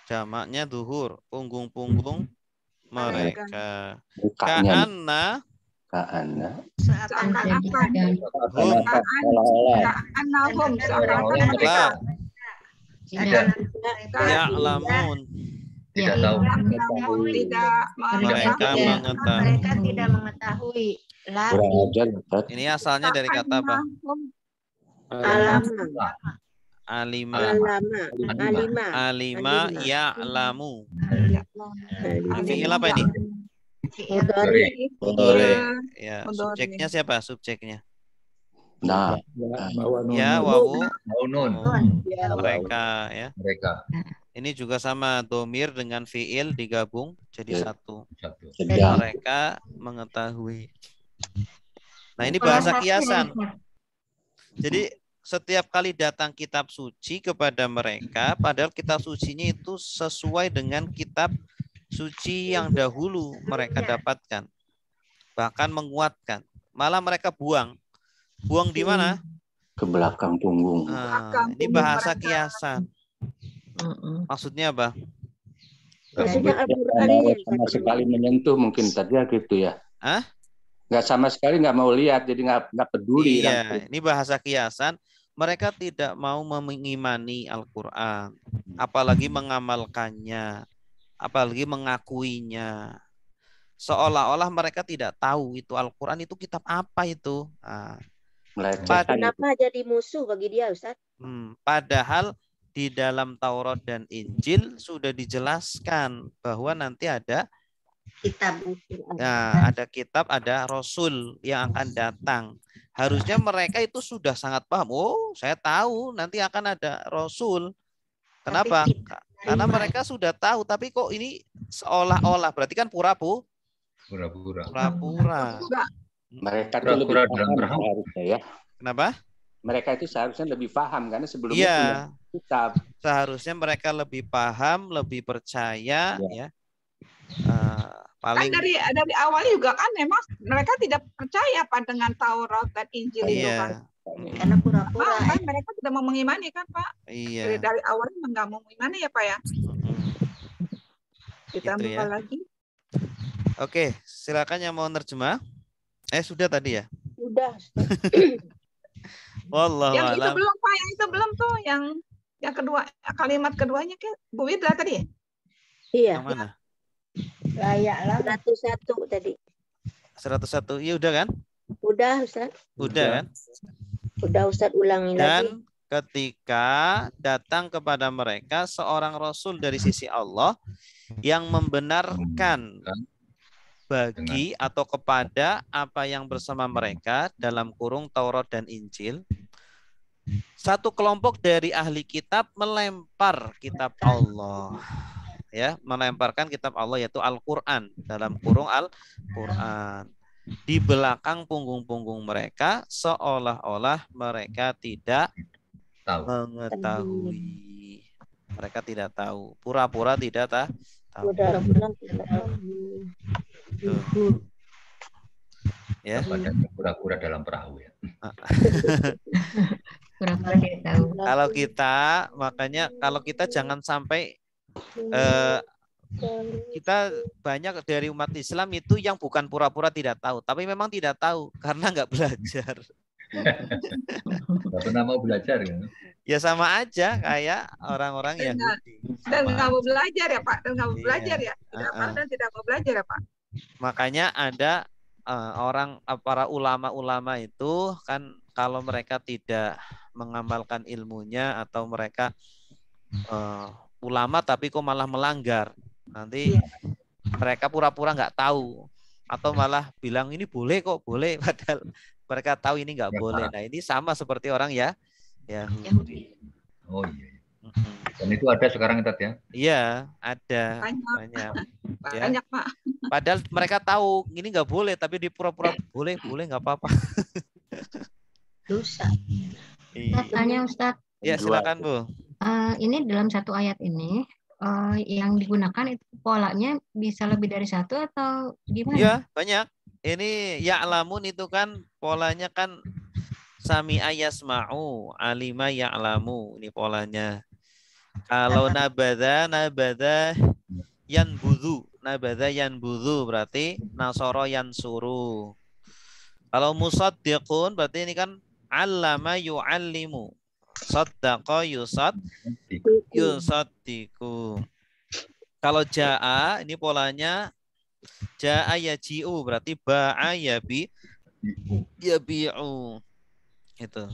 Jamaknya zuhur. Punggung-punggung mereka. Ka'anna ya'lamun. Tidak tahu. Mereka mengetahui. Mereka tidak mengetahui. Ini asalnya dari kata apa? Alima ya'lamu. Fi'il apa ini? Mudhari. Ya, subjeknya siapa? Subjeknya. Ya, wawu. Mereka ya. Mereka. Ini juga sama, domir dengan fiil digabung jadi satu. Mereka mengetahui. Nah, ini bahasa kiasan. Jadi setiap kali datang kitab suci kepada mereka, padahal kitab sucinya itu sesuai dengan kitab suci yang dahulu mereka dapatkan. Bahkan menguatkan. Malah mereka buang. Buang di mana? Ke belakang punggung. Nah, ini bahasa kiasan. Maksudnya apa? Nggak sama sekali menyentuh mungkin tadi gitu ya. Nggak sama sekali nggak mau lihat, jadi nggak peduli. Iya, ini bahasa kiasan. Mereka tidak mau mengimani Al-Quran, apalagi mengamalkannya, apalagi mengakuinya. Seolah-olah mereka tidak tahu itu Al-Quran itu kitab apa itu. Kenapa jadi musuh bagi dia, Ustaz? Padahal di dalam Taurat dan Injil sudah dijelaskan bahwa nanti ada kitab. Nah, ada kitab, ada Rasul yang akan datang. Harusnya mereka itu sudah sangat paham. Oh, saya tahu nanti akan ada Rasul. Kenapa? Karena mereka sudah tahu, tapi kok ini seolah-olah, berarti kan pura-pura. Mereka itu lebih paham harusnya ya. Kenapa? Mereka itu seharusnya lebih paham karena sebelumnya punya kitab. Seharusnya mereka lebih paham, lebih percaya, ya. Paling kan dari awal juga kan memang mereka tidak percaya dengan Taurat dan Injil itu kan. Karena pura-pura. Kan mereka tidak mau mengimani kan, Pak? Iya. Dari awalnya nggak mau mengimani ya, Pak ya. Kita gitu buka ya. lagi. Oke, silakan yang mau nerjemah. Sudah tadi ya? Sudah. Wallahu yang itu alam. belum, Pak, yang itu belum tuh, yang kedua, kalimat keduanya ke Bu Widra tadi ya? Iya. Yang mana? Layaklah 101 tadi. 101. Iya udah kan? Udah, Ustaz. Udah kan? Udah, Ustaz ulangi lagi. Dan ketika datang kepada mereka seorang rasul dari sisi Allah yang membenarkan bagi atau kepada apa yang bersama mereka dalam kurung Taurat dan Injil, satu kelompok dari ahli kitab melempar kitab Allah. ya, melemparkan kitab Allah yaitu Al-Qur'an, dalam kurung Al-Qur'an di belakang punggung-punggung mereka, seolah-olah mereka tidak mengetahui. Mereka tidak tahu, pura-pura tidak tahu. Mudah-mudahan tidak tahu. Ya. Pura-pura dalam perahu ya. Pura-pura tidak tahu. Kalau kita, makanya kalau kita jangan sampai kita banyak dari umat Islam itu yang bukan pura-pura tidak tahu, tapi memang tidak tahu karena nggak belajar. Nggak pernah mau belajar ya. Ya sama aja kayak orang-orang Yahudi. Dan nggak mau belajar ya Pak, dan nggak mau Iya. belajar ya. Tidak paham dan tidak mau belajar ya Pak. Makanya ada para ulama-ulama itu kan kalau mereka tidak mengamalkan ilmunya atau mereka ulama tapi kok malah melanggar, nanti mereka pura-pura nggak tahu atau malah bilang ini boleh kok, boleh, padahal mereka tahu ini nggak boleh. Nah ini sama seperti orang ya Yahudi. Oh iya. Dan itu ada sekarang Tat ya? Iya, ada Banyak. Ya. Banyak Pak. Padahal mereka tahu ini nggak boleh, tapi di pura-pura boleh nggak apa-apa. Dosa. Ustaz, tanya Ustadz. Ya silakan Bu. Ini dalam satu ayat ini yang digunakan itu polanya bisa lebih dari satu atau gimana? Iya banyak. Ini ya'lamun itu kan polanya kan sami'a yasma'u, alima ya'lamu, ini polanya. Kalau nabadha yanbudhu berarti nasoro yansuru. Kalau musaddiqun berarti ini kan allama yu'allimu, saddaqa yusaddiqu. Kalau ja'a ini polanya ja'a yaji'u berarti ba'a yabi'u. Itu.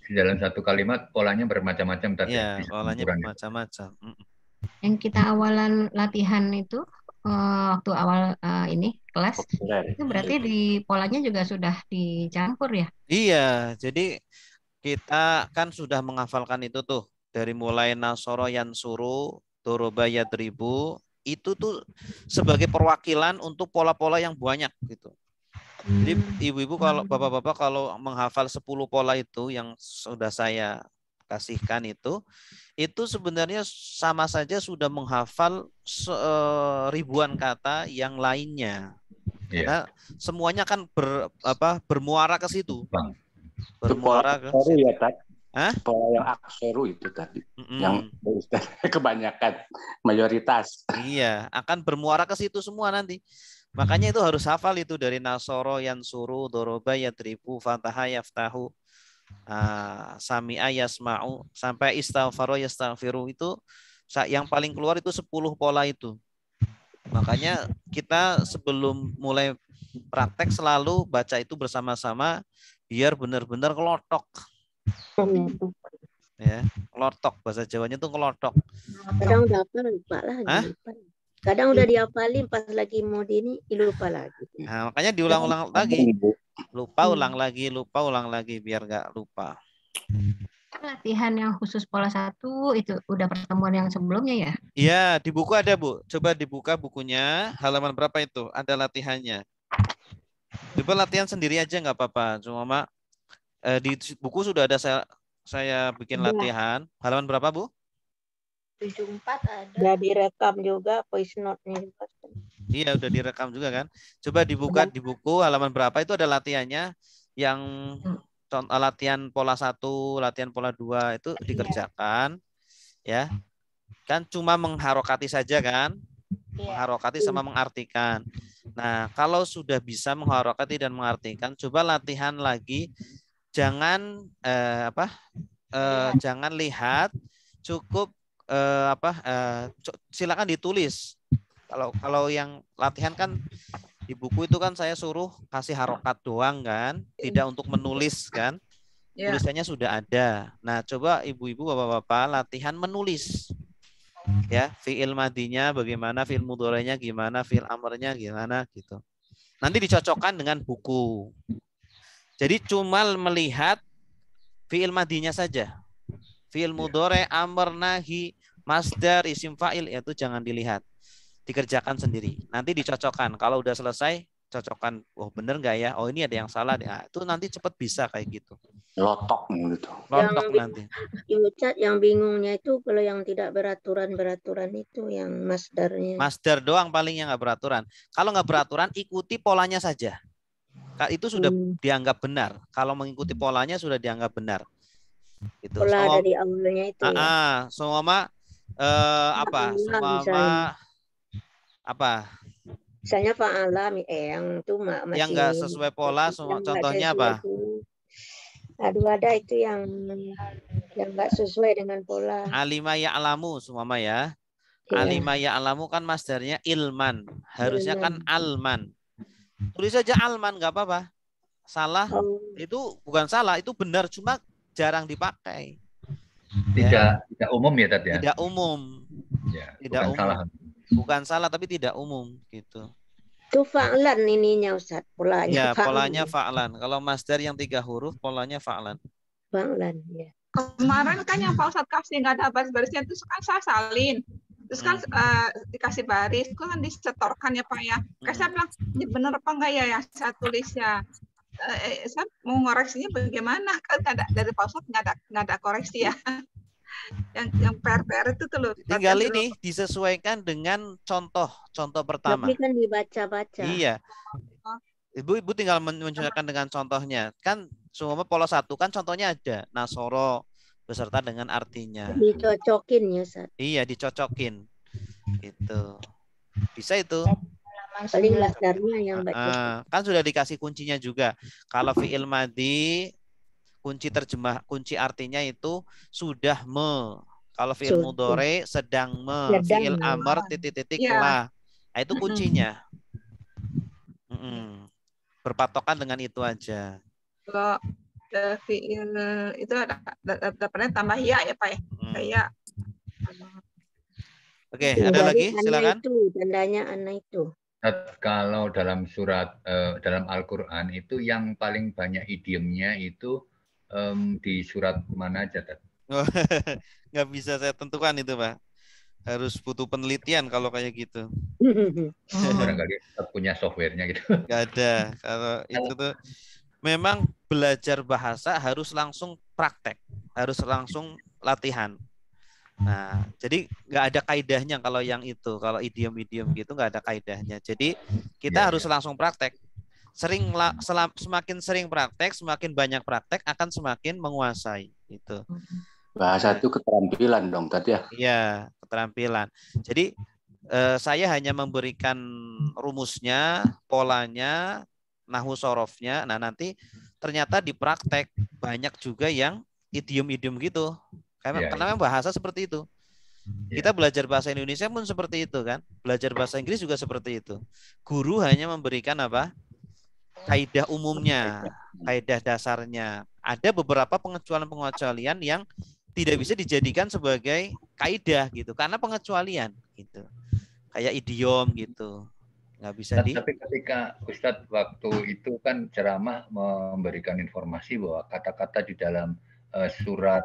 Di dalam satu kalimat polanya bermacam-macam tadi. Ya, polanya bermacam-macam. Yang kita awalan latihan itu waktu awal ini kelas itu berarti di polanya juga sudah dicampur ya? Iya, jadi kita kan sudah menghafalkan itu tuh dari mulai nasoro yansuru, doroba yadribu, itu tuh sebagai perwakilan untuk pola-pola yang banyak gitu. Jadi ibu-ibu kalau bapak-bapak kalau menghafal 10 pola itu yang sudah saya kasihkan itu sebenarnya sama saja sudah menghafal ribuan kata yang lainnya. Karena semuanya kan bermuara ke situ. Bermuara ke situ. Ya, Tat. Pola yang akseru itu tadi. Yang kebanyakan mayoritas. Iya, akan bermuara ke situ semua nanti. Makanya itu harus hafal itu dari nasoro yansuru, doroba yadribu, fataha yaftahu, sami'a yasma'u sampai istaghfaro yastaghfiru, itu yang paling keluar itu 10 pola itu. Makanya kita sebelum mulai praktek selalu baca itu bersama-sama biar benar-benar kelotok. Ya, kelotok, bahasa Jawanya itu kelotok. Kadang udah hafal lupa lagi. Kadang udah dihafalin pas lagi mau lupa lagi. Nah, makanya diulang-ulang lagi. Lupa ulang lagi biar nggak lupa. Latihan yang khusus pola 1 itu udah pertemuan yang sebelumnya ya? Iya, di buku ada Bu. Coba dibuka bukunya, halaman berapa itu? Ada latihannya. Coba latihan sendiri aja nggak apa-apa. Cuma di buku sudah ada saya bikin latihan. Halaman berapa Bu? 74 ada. Udah direkam juga voice note-nya. Iya, udah direkam juga kan. Coba dibuka di buku halaman berapa itu ada latihannya yang latihan pola 1, latihan pola 2 itu dikerjakan ya. Kan cuma mengharokati saja kan? Mengharokati sama mengartikan. Nah, kalau sudah bisa mengharokati dan mengartikan, coba latihan lagi. Jangan jangan lihat, cukup silakan ditulis. Kalau yang latihan kan di buku itu kan saya suruh kasih harokat doang kan, tidak untuk menulis kan. Tulisannya sudah ada. Nah, coba ibu-ibu bapak-bapak latihan menulis. Ya, fi'il madinya bagaimana, fi'il mudhari'nya gimana, fi'il amrnya gimana gitu. Nanti dicocokkan dengan buku. Jadi cuma melihat fi'il madinya saja. Fi'il mudhari', amr, nahi, Masdar, isim fa'il itu jangan dilihat. Dikerjakan sendiri. Nanti dicocokkan. Kalau udah selesai, cocokkan. Oh bener nggak ya? Oh ini ada yang salah. Nah, itu nanti cepat bisa kayak gitu. Lotok gitu. Lotok nanti. Ustaz, yang bingungnya itu kalau yang tidak beraturan itu yang masdarnya. Masdar doang paling yang nggak beraturan. Kalau nggak beraturan, ikuti polanya saja. Itu sudah dianggap benar. Kalau mengikuti polanya sudah dianggap benar. Itu. Pola dari awalnya itu ya. Seumpama apa? Seumpama apa? Misalnya fa'ala yang itu masih yang nggak sesuai pola, contohnya apa? Aduh, ada itu yang nggak sesuai dengan pola. Alima ya'lamu seumpama ya. Alima ya'lamu kan masdarnya ilman. Harusnya kan alman. Tulis saja alman nggak apa-apa. Salah itu bukan salah, itu benar, cuma jarang dipakai. Tidak umum ya Tat ya? Tidak umum. Ya, tidak bukan umum. Salah. Bukan salah tapi tidak umum gitu. Itu fa'lan ininya Ustaz, polanya. Ya, polanya fa'lan. Kalau masdar yang 3 huruf polanya fa'lan. Fa'lan, ya. Kemarin kan yang Pak Ustadz kasih nggak ada baris-barisnya itu kan saya salin. Terus kan dikasih baris, itu kan disetorkan ya Pak ya. Kayak saya bilang, ini bener apa enggak ya yang saya tulis ya. Saya mau ngoreksinya bagaimana? Kan dari Pak Ustadz nggak ada koreksi ya. Yang PR itu tuh loh. Tinggal ini disesuaikan dengan contoh pertama. Tapi kan dibaca-baca. Iya. Ibu tinggal menunjukkan dengan contohnya. Kan semua pola 1 kan contohnya ada. Nasoro beserta dengan artinya. Dicocokin ya, Ustaz. Iya, dicocokin. Gitu. Bisa itu. Paling masdarnya yang baca. Kan sudah dikasih kuncinya juga. Kalau fi'il madhi kunci artinya itu sudah Kalau fi'il mudhari sedang fi'il amr titik-titik lah. Nah, itu kuncinya. Berpatokan dengan itu aja. Kalau fi'il itu ada pernah tambah ya Pak ya. Kayak Oke, ada lagi? Silakan. Tandanya anak itu. Kalau dalam surat dalam Al-Qur'an itu yang paling banyak idiomnya itu di surat mana aja, Tat? Nggak bisa saya tentukan itu, Pak. Harus butuh penelitian kalau kayak gitu. Barangkali punya softwarenya gitu. Nggak ada. Kalau itu tuh memang belajar bahasa harus langsung praktek, harus langsung latihan. Nah, jadi nggak ada kaidahnya kalau yang itu, kalau idiom-idiom gitu nggak ada kaidahnya. Jadi kita harus langsung praktek. Semakin sering praktek, semakin banyak praktek akan semakin menguasai itu. Bahasa itu keterampilan dong tadi ya. Iya, keterampilan. Jadi saya hanya memberikan rumusnya, polanya, nahwu sorofnya. Nah, nanti ternyata di praktek banyak juga yang idiom-idiom gitu. Karena memang bahasa seperti itu. Kita belajar bahasa Indonesia pun seperti itu kan. Belajar bahasa Inggris juga seperti itu. Guru hanya memberikan apa? Kaidah umumnya, kaidah dasarnya. Ada beberapa pengecualian-pengecualian yang tidak bisa dijadikan sebagai kaidah gitu, karena pengecualian gitu. Kayak idiom gitu. Nggak bisa Tapi ketika Ustadz waktu itu kan ceramah memberikan informasi bahwa kata-kata di dalam surat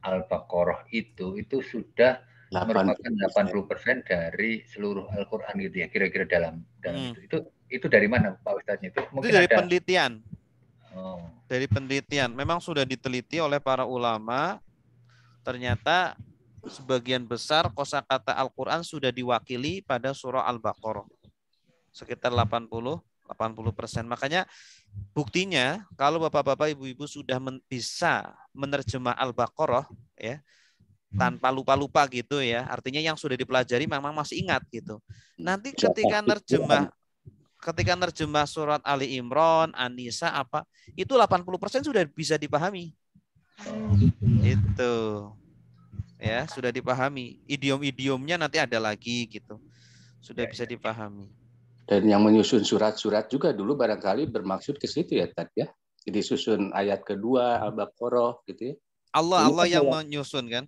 Al-Baqarah itu sudah merupakan 80% dari seluruh Al-Qur'an gitu ya, kira-kira dalam itu dari mana Pak Ustadznya itu? Mungkin itu dari penelitian. Dari penelitian. Memang sudah diteliti oleh para ulama. Ternyata sebagian besar kosakata Al-Qur'an sudah diwakili pada surah Al-Baqarah. Sekitar 80%. Makanya buktinya kalau bapak-bapak ibu-ibu sudah bisa menerjemah Al-Baqarah ya, tanpa lupa-lupa gitu ya. Artinya yang sudah dipelajari memang masih ingat gitu. Nanti ketika nerjemah surat Ali Imran, An-Nisa itu 80% sudah bisa dipahami. Itu. Ya, sudah dipahami. Idiom-idiomnya nanti ada lagi gitu. Sudah bisa dipahami. Dan yang menyusun surat-surat juga dulu barangkali bermaksud ke situ ya, Tat ya. Jadi susun ayat kedua Al-Baqarah gitu ya. Allah yang menyusun kan?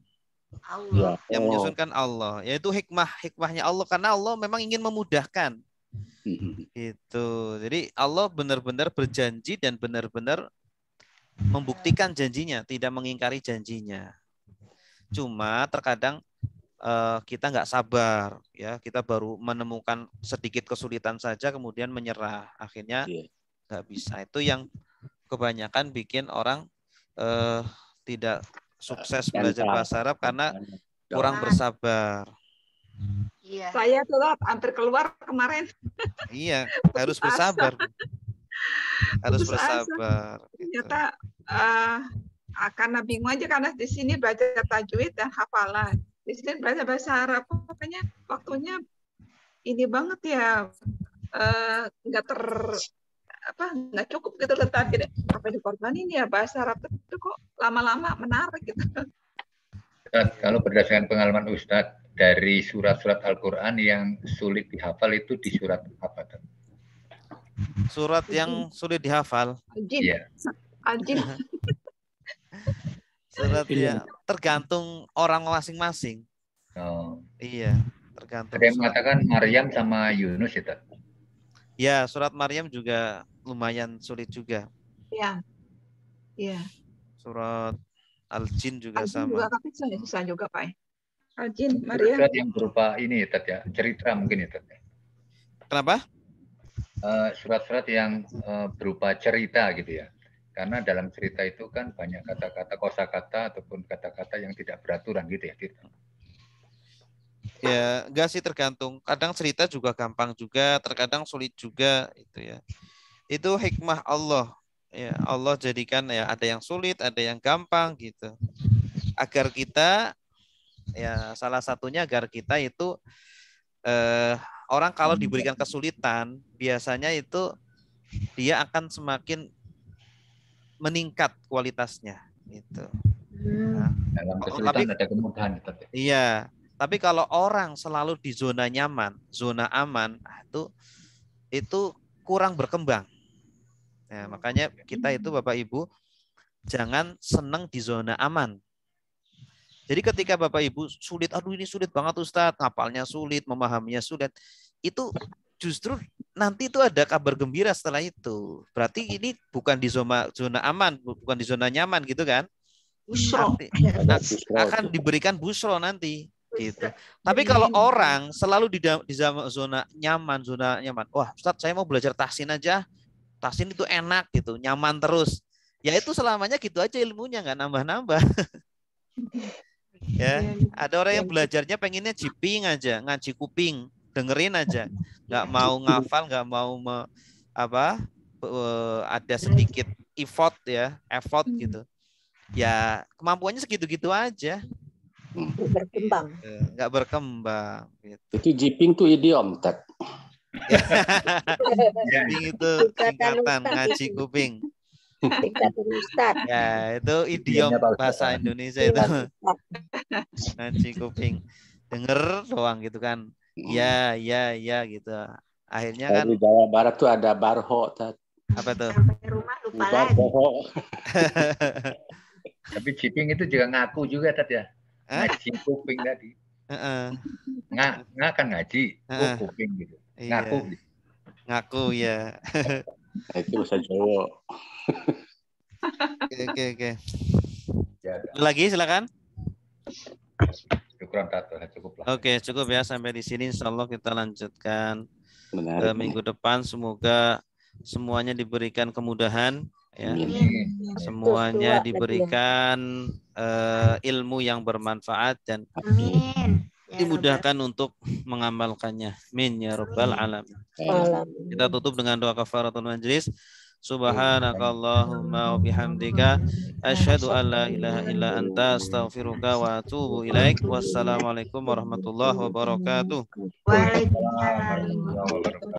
Allah. Yang menyusun kan Allah. Yaitu hikmahnya Allah, karena Allah memang ingin memudahkan. Gitu. Jadi Allah benar-benar berjanji dan benar-benar membuktikan janjinya, tidak mengingkari janjinya. Cuma terkadang kita nggak sabar, ya kita baru menemukan sedikit kesulitan saja kemudian menyerah, akhirnya nggak bisa. Itu yang kebanyakan bikin orang tidak sukses belajar bahasa Arab karena kurang bersabar. Iya. Saya tuh hampir keluar kemarin. Iya, harus bersabar. Harus bersabar. Ternyata karena bingung aja karena di sini belajar tajwid dan hafalan. Di sini belajar bahasa Arab, makanya waktunya ini banget ya, nggak cukup gitu letak gitu. Apa dikorbanin ya bahasa Arab itu kok lama-lama menarik gitu. Ustadz, kalau berdasarkan pengalaman Ustadz dari surat-surat Al-Quran yang sulit dihafal itu di surat apa? Surat yang sulit dihafal. Iya. Ajin. Surat ya tergantung orang masing-masing. Oh. Iya, tergantung. Ada yang mengatakan Maryam sama Yunus itu. Ya, surat Maryam juga lumayan sulit juga. Iya. Iya. Surat Al-Jin juga Al-Jin sama. juga tapi susah juga, Pak. Al-Jin, Maryam. Surat yang berupa ini ya, cerita mungkin ya, Kenapa? Surat-surat yang berupa cerita gitu ya. Karena dalam cerita itu kan banyak kata-kata, kosakata ataupun kata-kata yang tidak beraturan gitu ya. Ya, enggak sih, tergantung. Kadang cerita juga gampang juga, terkadang sulit juga itu ya. Itu hikmah Allah. Ya, Allah jadikan ya ada yang sulit, ada yang gampang gitu. Agar kita ya salah satunya agar kita itu orang kalau diberikan kesulitan biasanya itu dia akan semakin meningkat kualitasnya itu. Nah, dalam kesulitan ada kemudahan. Iya, tapi kalau orang selalu di zona nyaman, zona aman, itu kurang berkembang. Nah, makanya kita itu Bapak Ibu jangan senang di zona aman. Jadi ketika Bapak Ibu sulit, aduh ini sulit banget Ustadz, ngapalnya sulit, memahaminya sulit, itu justru nanti itu ada kabar gembira setelah itu. Berarti ini bukan di zona aman, bukan di zona nyaman gitu kan? Busro. Akan diberikan busro nanti gitu. Tapi kalau orang selalu di zona nyaman, wah Ustadz saya mau belajar tahsin aja. Tahsin itu enak gitu, nyaman terus. Ya itu selamanya gitu aja ilmunya, nggak nambah-nambah. Ya, ada orang yang belajarnya pengennya jiping aja, ngaji kuping, dengerin aja, nggak mau ngafal, nggak mau ada sedikit effort gitu. Ya kemampuannya segitu-gitu aja. Berkembang. Nggak berkembang. Gitu. Itu jiping tuh idiom, Tat. Jiping itu singkatan ngaji kuping. Ya itu idiom bahasa Indonesia itu. Ngaji kuping, denger doang gitu kan. Ya gitu. Akhirnya kan di Jawa Barat tuh ada barho, Tat. Apa tuh? Rumah lupa lagi. Tapi jiping itu juga ngaku juga Tat ya. Ngaji kuping tadi. Nggak kan ngaji, kuping gitu. Ngaku. Iya. Ngaku ya. Itu bahasa Jawa. Oke. Lagi silakan. Cukup lah. Oke, cukup ya sampai di sini. Insyaallah kita lanjutkan minggu depan. Semoga semuanya diberikan kemudahan ya. Semuanya diberikan ilmu yang bermanfaat dan dimudahkan untuk mengamalkannya. Amin ya rabbal alamin. Kita tutup dengan doa kafaratul majlis. Subhanakallahumma wa bihamdika asyhadu an la ilaha illa anta astaghfiruka wa atubu ilaik. Wassalamualaikum warahmatullahi wabarakatuh. Waalaikumsalam.